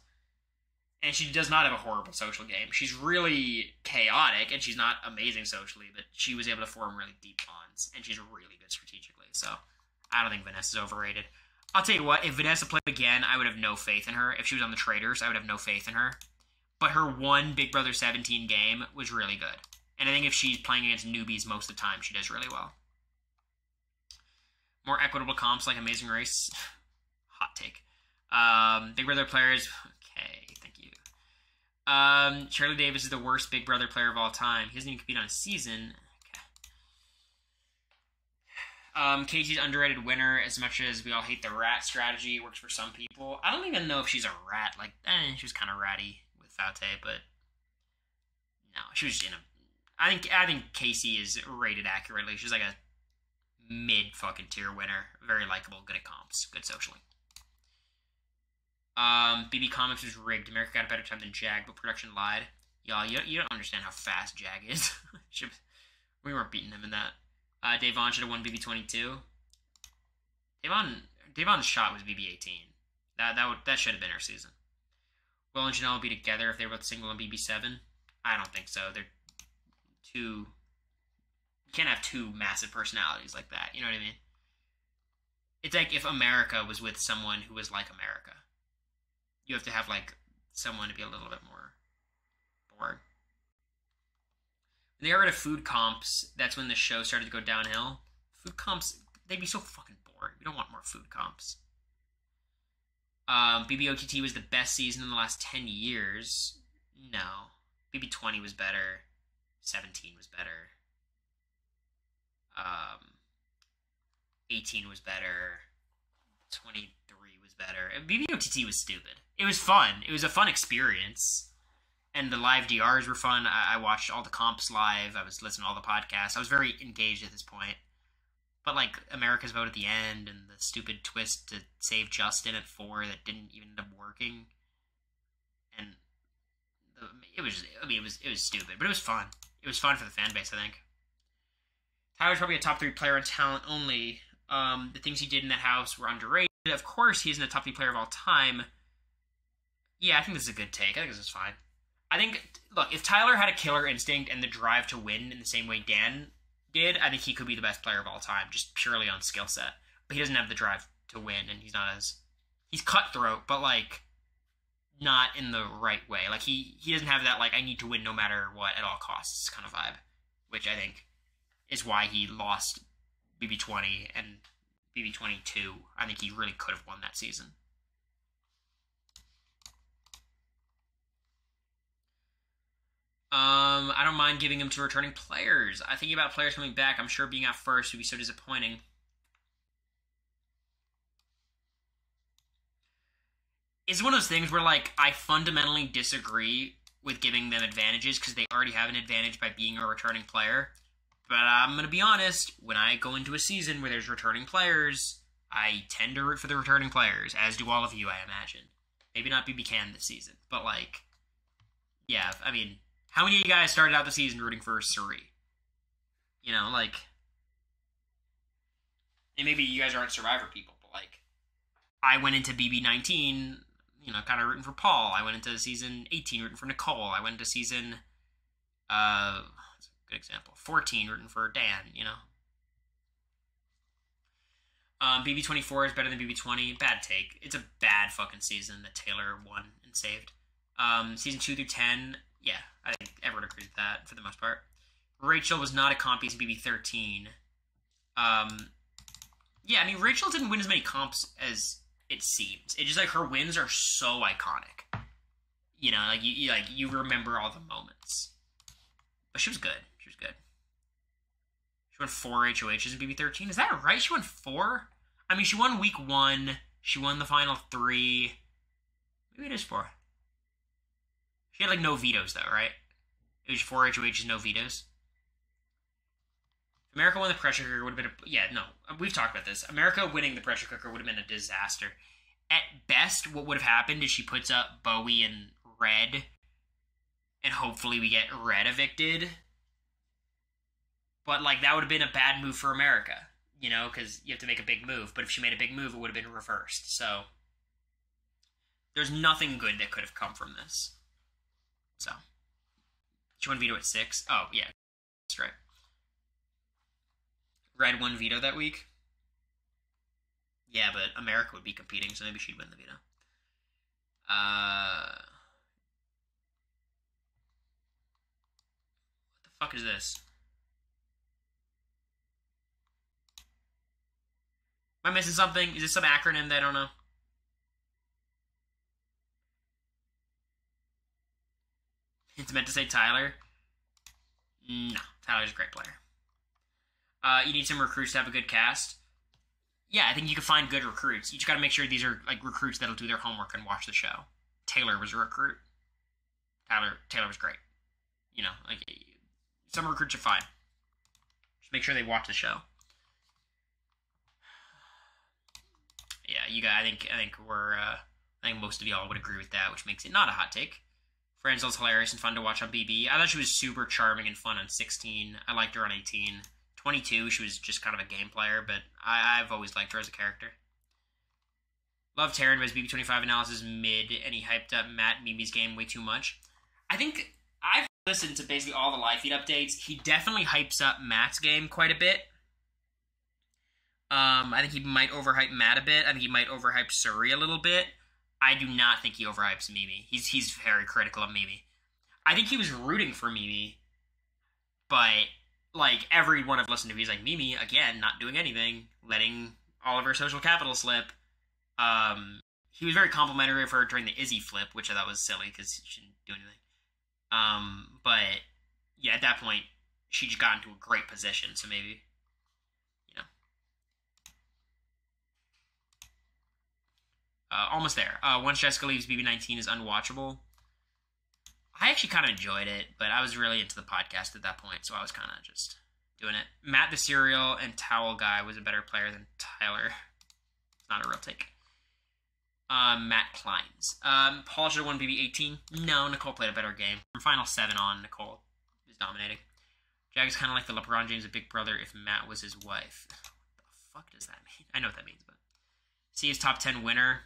And she does not have a horrible social game. She's really chaotic, and she's not amazing socially, but she was able to form really deep bonds, and she's really good strategically. So I don't think Vanessa's overrated. I'll tell you what, if Vanessa played again, I would have no faith in her. If she was on the Traders, I would have no faith in her. But her one Big Brother 17 game was really good. And I think if she's playing against newbies most of the time, she does really well. More equitable comps like Amazing Race. Hot take. Big Brother players. Okay, thank you. Charlie Davis is the worst Big Brother player of all time. He doesn't even compete on a season. Okay. Casey's underrated winner. As much as we all hate the rat strategy, works for some people. I don't even know if she's a rat. Like, she was kind of ratty with Faute, but no, she was in a. I think Casey is rated accurately. She's like a mid fucking tier winner. Very likable, good at comps, good socially. BB Comics was rigged. America got a better time than Jag, but production lied. Y'all, you don't understand how fast Jag is. We weren't beating him in that. Davon should have won BB22. Davon's shot was BB18. That should have been our season. Will and Janelle will be together if they were both single on BB7. I don't think so. They're too. You can't have two massive personalities like that. You know what I mean? It's like if America was with someone who was like America. You have to have like someone to be a little bit more bored. When they got rid of food comps, that's when the show started to go downhill. Food comps, they'd be so fucking bored. We don't want more food comps. BBOTT was the best season in the last 10 years. No. BB20 was better. 17 was better. 18 was better. 23 was better. And BBOTT was stupid. It was fun. It was a fun experience. And the live DRs were fun. I watched all the comps live. I was listening to all the podcasts. I was very engaged at this point. But, like, America's vote at the end and the stupid twist to save Justin at 4 that didn't even end up working. And it was stupid. But it was fun. It was fun for the fan base, I think. Tyler's probably a top 3 player in talent only. The things he did in that house were underrated. Of course, he's in the top 3 player of all time. Yeah, I think this is a good take. I think this is fine. I think, look, if Tyler had a killer instinct and the drive to win in the same way Dan did, I think he could be the best player of all time, just purely on skill set. But he doesn't have the drive to win, and he's cutthroat, but, like, not in the right way. Like, he doesn't have that, like, I need to win no matter what at all costs kind of vibe, which I think is why he lost BB20 and BB22. I think he really could have won that season. I don't mind giving him to returning players. I think about players coming back. I'm sure being out first would be so disappointing. It's one of those things where, like, I fundamentally disagree with giving them advantages because they already have an advantage by being a returning player. But I'm going to be honest, when I go into a season where there's returning players, I tend to root for the returning players, as do all of you, I imagine. Maybe not BB Can this season, but, like, yeah, I mean, how many of you guys started out the season rooting for Suri? You know, like, and maybe you guys aren't Survivor people, but, like, I went into BB19, you know, kind of rooting for Paul. I went into season 18 rooting for Nicole. I went into season, that's a good example, 14 rooting for Dan, you know. BB24 is better than BB20. Bad take. It's a bad fucking season that Taylor won and saved. Season 2 through 10, yeah, I think everyone agrees with that for the most part. Rachel was not a comp piece in BB13. Yeah, I mean, Rachel didn't win as many comps as it seems. It's just like her wins are so iconic. You know, like you remember all the moments. But she was good. She was good. She won 4 HOHs in BB13. Is that right? She won 4? I mean, she won week 1. She won the final 3. Maybe it is 4. She had, like, no vetoes, though, right? It was 4 HOHs, no vetoes. If America won the pressure cooker would have been yeah, no. We've talked about this. America winning the pressure cooker would have been a disaster. At best, what would have happened is she puts up Bowie and Red, and hopefully we get Red evicted. But, like, that would have been a bad move for America, you know, because you have to make a big move. But if she made a big move, it would have been reversed. So, there's nothing good that could have come from this. So, she won veto at 6. Oh, yeah, that's right. Red won veto that week. Yeah, but America would be competing, so maybe she'd win the veto. What the fuck is this? Am I missing something? Is this some acronym that I don't know? It's meant to say Tyler. No, Tyler's a great player. You need some recruits to have a good cast. Yeah, I think you can find good recruits. You just got to make sure these are, like, recruits that'll do their homework and watch the show. Taylor was a recruit. Taylor was great. You know, like, some recruits are fine. Just make sure they watch the show. Yeah, you guys. I think most of y'all would agree with that, which makes it not a hot take. Franzel's hilarious and fun to watch on BB. I thought she was super charming and fun on 16. I liked her on 18. 22, she was just kind of a game player, but I've always liked her as a character. Love Taryn, but his BB25 analysis mid, and he hyped up Matt Mimi's game way too much. I think I've listened to basically all the live feed updates. He definitely hypes up Matt's game quite a bit. I think he might overhype Matt a bit. I think he might overhype Suri a little bit. I do not think he overhypes Mimi. He's very critical of Mimi. I think he was rooting for Mimi, but, like, everyone I've listened to, he's like, Mimi, again, not doing anything, letting all of her social capital slip. He was very complimentary of her during the Izzy flip, which I thought was silly, because she didn't do anything. But yeah, at that point, she just got into a great position. So maybe, you know, almost there. Once Jessica leaves, BB19 is unwatchable. I actually kind of enjoyed it, but I was really into the podcast at that point, so I was kind of just doing it. Matt the Cereal and Towel Guy was a better player than Tyler. It's not a real take. Matt Kleins. Paul should have won BB18. No, Nicole played a better game. From Final 7 on, Nicole is dominating. Jag is kind of like the LeBron James of Big Brother if Matt was his wife. What the fuck does that mean? I know what that means, but... C is top 10 winner.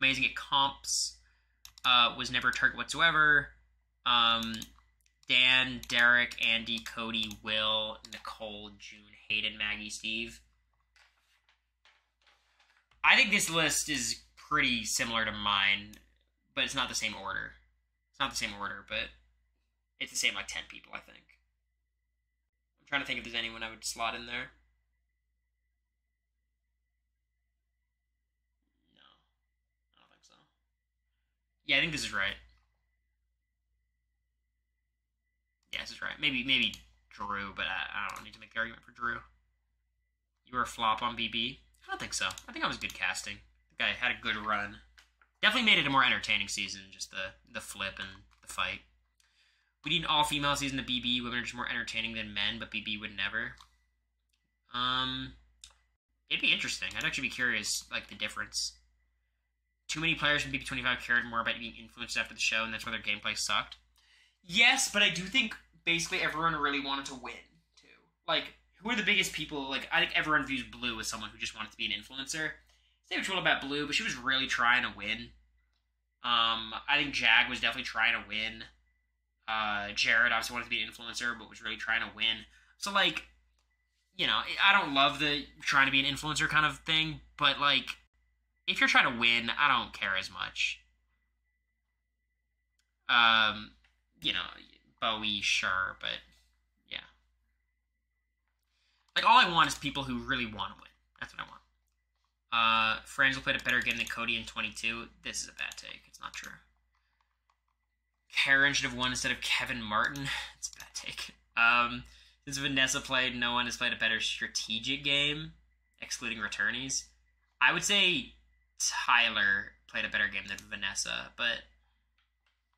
Amazing at comps. Was never a target whatsoever. Dan, Derek, Andy, Cody, Will, Nicole, June, Hayden, Maggie, Steve. I think this list is pretty similar to mine, but it's not the same order. It's not the same order, but it's the same like 10 people, I think. I'm trying to think if there's anyone I would slot in there. No, I don't think so. Yeah, I think this is right. Yeah, this is right. Maybe Drew, but I don't need to make the argument for Drew. You were a flop on BB? I don't think so. I think I was good casting. I think I had a good run. Definitely made it a more entertaining season, just the flip and the fight. We need an all-female season to BB. Women are just more entertaining than men, but BB would never. It'd be interesting. I'd actually be curious, like, the difference. Too many players from BB25 cared more about being influenced after the show, and that's why their gameplay sucked. Yes, but I do think basically everyone really wanted to win, too. Like, who are the biggest people? Like, I think everyone views Blue as someone who just wanted to be an influencer. Say what you will about Blue, but she was really trying to win. I think Jag was definitely trying to win. Jared obviously wanted to be an influencer, but was really trying to win. So, like, you know, I don't love the trying to be an influencer kind of thing, but, like, if you're trying to win, I don't care as much. You know, Bowie, sure, but yeah. Like, all I want is people who really want to win. That's what I want. Frangel played a better game than Cody in 22. This is a bad take. It's not true. Karen should have won instead of Kevin Martin. It's a bad take. Since Vanessa played, no one has played a better strategic game, excluding returnees. I would say Tyler played a better game than Vanessa, but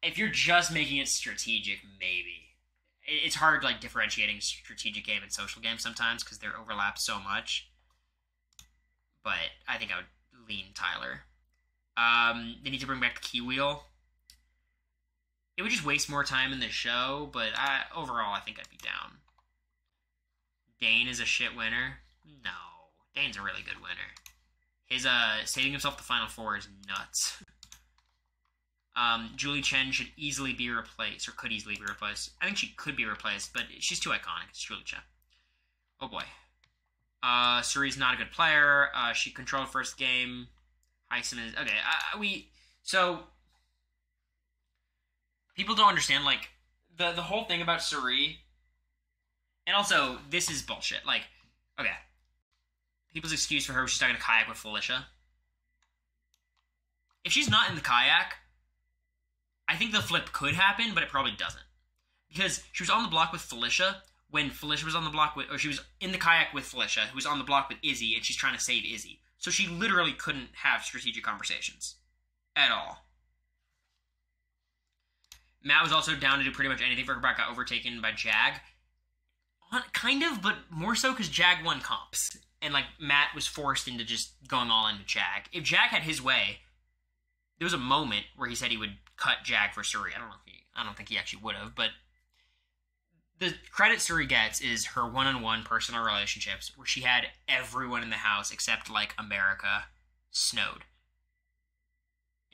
if you're just making it strategic, maybe. It's hard, like, differentiating strategic game and social game sometimes because they're overlap so much. But I think I would lean Tyler. They need to bring back the key wheel. It would just waste more time in the show, but overall, I think I'd be down. Dane is a shit winner? No. Dane's a really good winner. His, saving himself the Final Four is nuts. Julie Chen should easily be replaced, or could easily be replaced. I think she could be replaced, but she's too iconic. It's Julie Chen. Oh boy. Suri's not a good player. She controlled first game. Heisen is... Okay, So, people don't understand, like, the whole thing about Suri... And also, this is bullshit. Like, okay. People's excuse for her was she's not going to kayak with Felicia. If she's not in the kayak, I think the flip could happen, but it probably doesn't. Because she was on the block with Felicia when Felicia was on the block with... Or she was in the kayak with Felicia, who was on the block with Izzy, and she's trying to save Izzy. So she literally couldn't have strategic conversations. At all. Matt was also down to do pretty much anything for her, but got overtaken by Jag. Kind of, but more so because Jag won comps. And, like, Matt was forced into just going all into Jag. If Jag had his way, there was a moment where he said he would cut Jag for Suri. I don't think he actually would have, but the credit Suri gets is her one-on-one personal relationships where she had everyone in the house except, like, America snowed.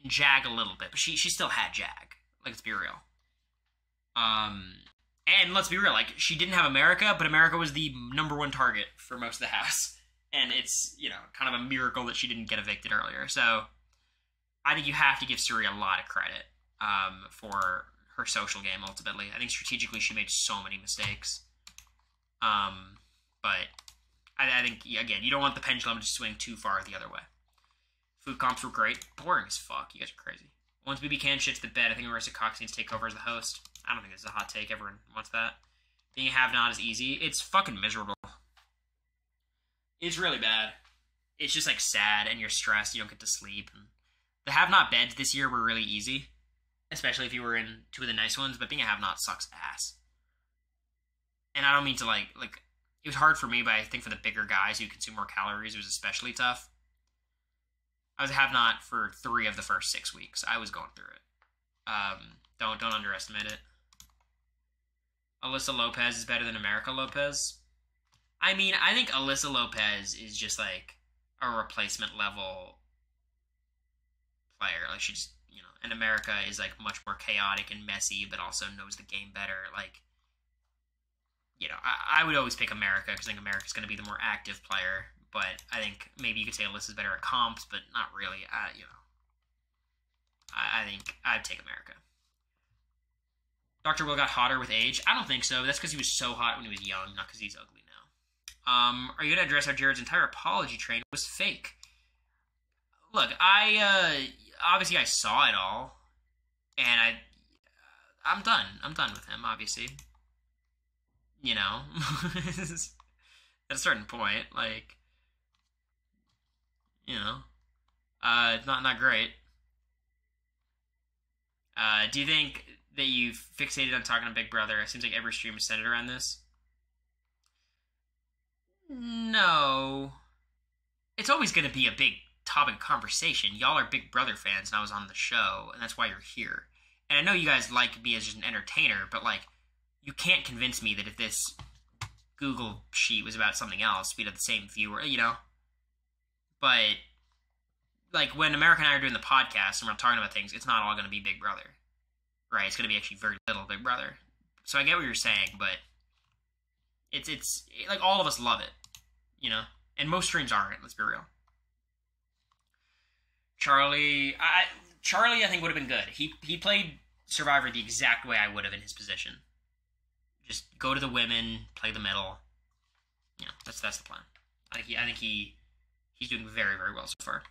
And Jag a little bit, but she still had Jag. Like, let's be real. And let's be real, like, she didn't have America, but America was the #1 target for most of the house. And it's, you know, kind of a miracle that she didn't get evicted earlier. So, I think you have to give Suri a lot of credit for her social game, ultimately. I think strategically she made so many mistakes. But I think, again, you don't want the pendulum to swing too far the other way. Food comps were great. Boring as fuck. You guys are crazy. Once BB Can shits the bed, I think Marissa Cox needs to take over as the host. I don't think this is a hot take. Everyone wants that. Being a have-not is easy. It's fucking miserable. It's really bad. It's just, like, sad, and you're stressed. You don't get to sleep. And the have-not beds this year were really easy, especially if you were in two of the nice ones, but being a have-not sucks ass. And I don't mean to, like, it was hard for me, but I think for the bigger guys who consume more calories, it was especially tough. I was a have-not for 3 of the first 6 weeks. I was going through it. Don't underestimate it. Alyssa Lopez is better than America Lopez. I mean, I think Alyssa Lopez is just, like, a replacement level player. Like, she just, you know, and America is, like, much more chaotic and messy, but also knows the game better. Like, you know, I would always pick America, because I think America's going to be the more active player. But I think maybe you could say Alyssa's better at comps, but not really. You know, I think I'd take America. Dr. Will got hotter with age. I don't think so. That's because he was so hot when he was young, not because he's ugly now. Are you going to address how Jared's entire apology train was fake? Look, obviously I saw it all, and I'm done. I'm done with him, obviously. You know? At a certain point, like, you know, not great. Do you think that you've fixated on talking to Big Brother? It seems like every stream is centered around this. No. It's always going to be a big topic of conversation. Y'all are Big Brother fans, and I was on the show, and that's why you're here. And I know you guys like me as just an entertainer, but, like, you can't convince me that if this Google sheet was about something else, we'd have the same viewer, you know? But, like, when America and I are doing the podcast and we're talking about things, it's not all going to be Big Brother, right? It's going to be actually very little Big Brother. So I get what you're saying, but it's like, all of us love it, you know? And most streams aren't, let's be real. Charlie, I think, would have been good. He played Survivor the exact way I would have in his position. Just go to the women, play the middle. You know, that's the plan. I think he's doing very, very well so far.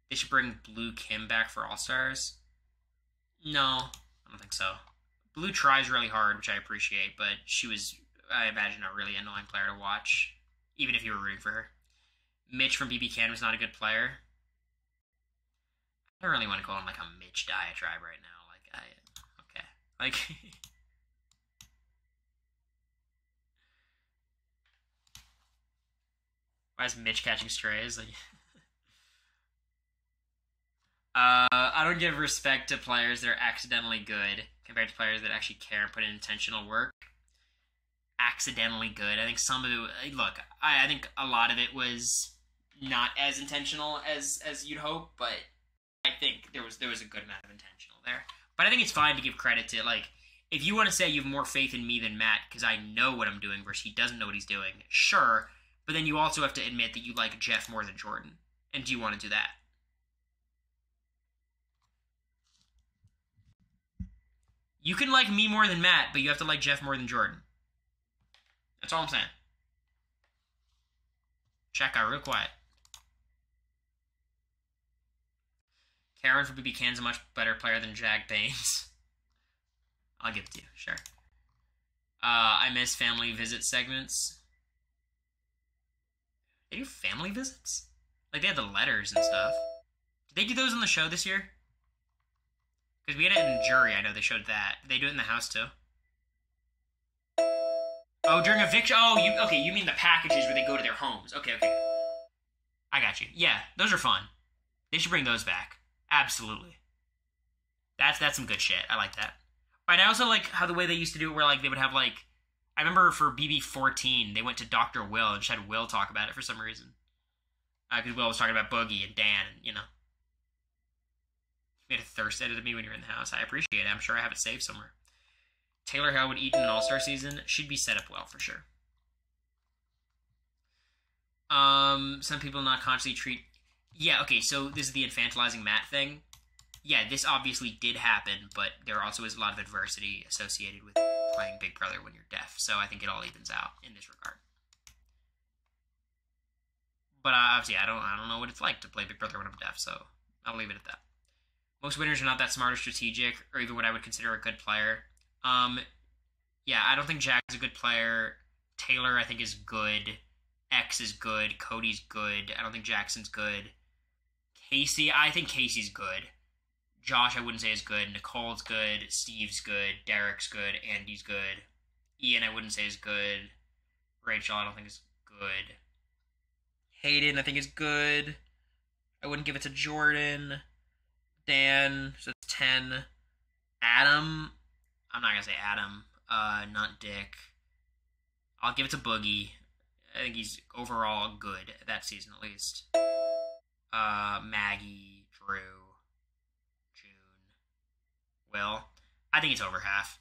They should bring Blue Kim back for All-Stars. No, I don't think so. Blue tries really hard, which I appreciate, but she was, I imagine, a really annoying player to watch, even if you were rooting for her. Mitch from BB Can was not a good player. I don't really want to go on, like, a Mitch diatribe right now. Okay. Like, why is Mitch catching strays? Like, I don't give respect to players that are accidentally good compared to players that actually care and put in intentional work. Accidentally good. I think some of it, look, I think a lot of it was not as intentional as you'd hope, but I think there was a good amount of intentional there. But I think it's fine to give credit to, like, if you want to say you have more faith in me than Matt because I know what I'm doing versus he doesn't know what he's doing, sure. But then you also have to admit that you like Jeff more than Jordan. And do you want to do that? You can like me more than Matt, but you have to like Jeff more than Jordan. That's all I'm saying. Chat got real quiet. Karen from BB Can's a much better player than Jag Baines. I'll give it to you, sure. I miss family visit segments. They do family visits? Like, they had the letters and stuff. Did they do those on the show this year? Because we had it in Jury, I know they showed that. Did they do it in the house, too? Oh, during eviction? Oh, you mean the packages where they go to their homes. Okay. I got you. Yeah, those are fun. They should bring those back. Absolutely. That's some good shit. I like that. And I also like how the way they used to do it where, like, they would have, like, I remember for BB14, they went to Dr. Will and just had Will talk about it for some reason. Because Will was talking about Boogie and Dan, and, you know. You made a thirst edit of me when you're in the house. I appreciate it. I'm sure I have it saved somewhere. Taylor Hale would eat in an All-Star season. She'd be set up well, for sure. Some people not consciously treat... Yeah, okay, so this is the infantilizing Matt thing. Yeah, this obviously did happen, but there also is a lot of adversity associated with playing Big Brother when you're deaf, so I think it all evens out in this regard. But obviously, I don't know what it's like to play Big Brother when I'm deaf, so I'll leave it at that. Most winners are not that smart or strategic, or even what I would consider a good player. Yeah, I don't think Jack's a good player. Taylor, I think, is good. X is good. Cody's good. I don't think Jackson's good. Casey, I think Casey's good. Josh, I wouldn't say is good. Nicole's good. Steve's good. Derek's good. Andy's good. Ian, I wouldn't say is good. Rachel, I don't think is good. Hayden, I think is good. I wouldn't give it to Jordan. Dan, so it's 10. Adam, I'm not going to say Adam. Not Dick. I'll give it to Boogie. I think he's overall good that season, at least. Maggie, Drew, June, Will. I think it's over half.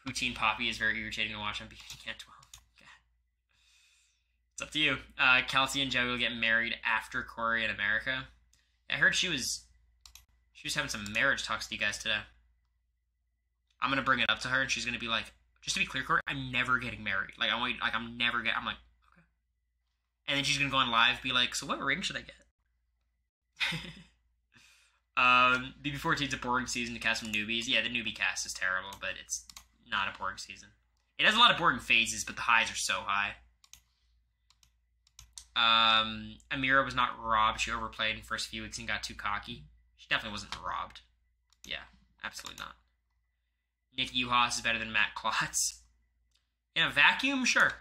Poutine Poppy is very irritating to watch on BK 12. Okay. It's up to you. Kelsey and Joey will get married after Cory and America. I heard she was having some marriage talks to you guys today. I'm gonna bring it up to her, and she's gonna be like, just to be clear, Cory, I'm never getting married. I'm like, okay. And then she's gonna go on live, be like, so what ring should I get? BB14's a boring season to cast some newbies. Yeah, the newbie cast is terrible, but it's not a boring season. It has a lot of boring phases, but the highs are so high. Amira was not robbed. She overplayed in the first few weeks and got too cocky. She definitely wasn't robbed. Yeah, absolutely not. Nick Uhas is better than Matt Klotz. In a vacuum? Sure.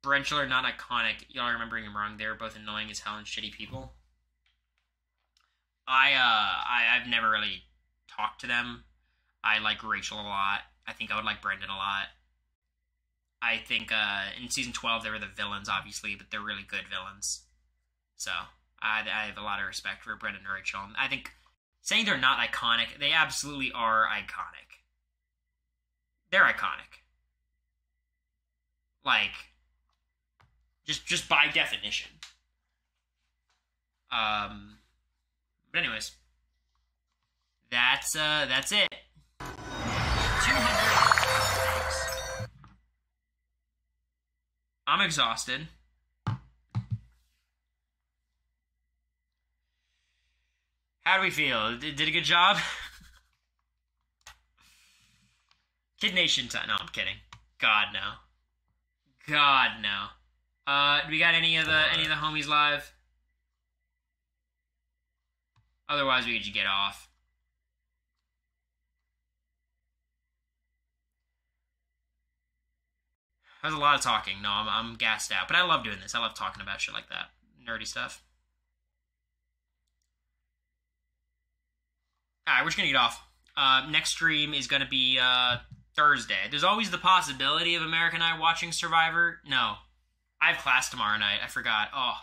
Brenchler, not iconic. Y'all are remembering him wrong. They were both annoying as hell and shitty people. I've never really talked to them. I like Rachel a lot. I think I would like Brendan a lot. I think in season 12 they were the villains, obviously, but they're really good villains. So I have a lot of respect for Brendan and Rachel. I think saying they're not iconic, they absolutely are iconic. They're iconic. Like, just by definition. But anyways, that's it. 200. I'm exhausted. How do we feel? Did a good job? Kid Nation time. No, I'm kidding. God no. God no. Do we got any of the homies live? Otherwise, we could just get off. That was a lot of talking. No, I'm gassed out. But I love doing this. I love talking about shit like that. Nerdy stuff. Alright, we're just gonna get off. Next stream is gonna be Thursday. There's always the possibility of America and I watching Survivor. No. I have class tomorrow night. I forgot. Oh,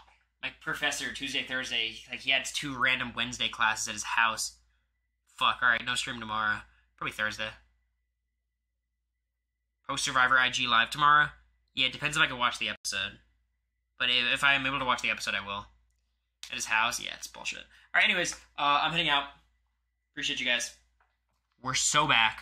my professor, Tuesday, Thursday, like he had 2 random Wednesday classes at his house. Fuck, alright, no stream tomorrow. Probably Thursday. Post Survivor IG live tomorrow? Yeah, it depends if I can watch the episode. But if I am able to watch the episode, I will. At his house? Yeah, it's bullshit. Alright, anyways, I'm heading out. Appreciate you guys. We're so back.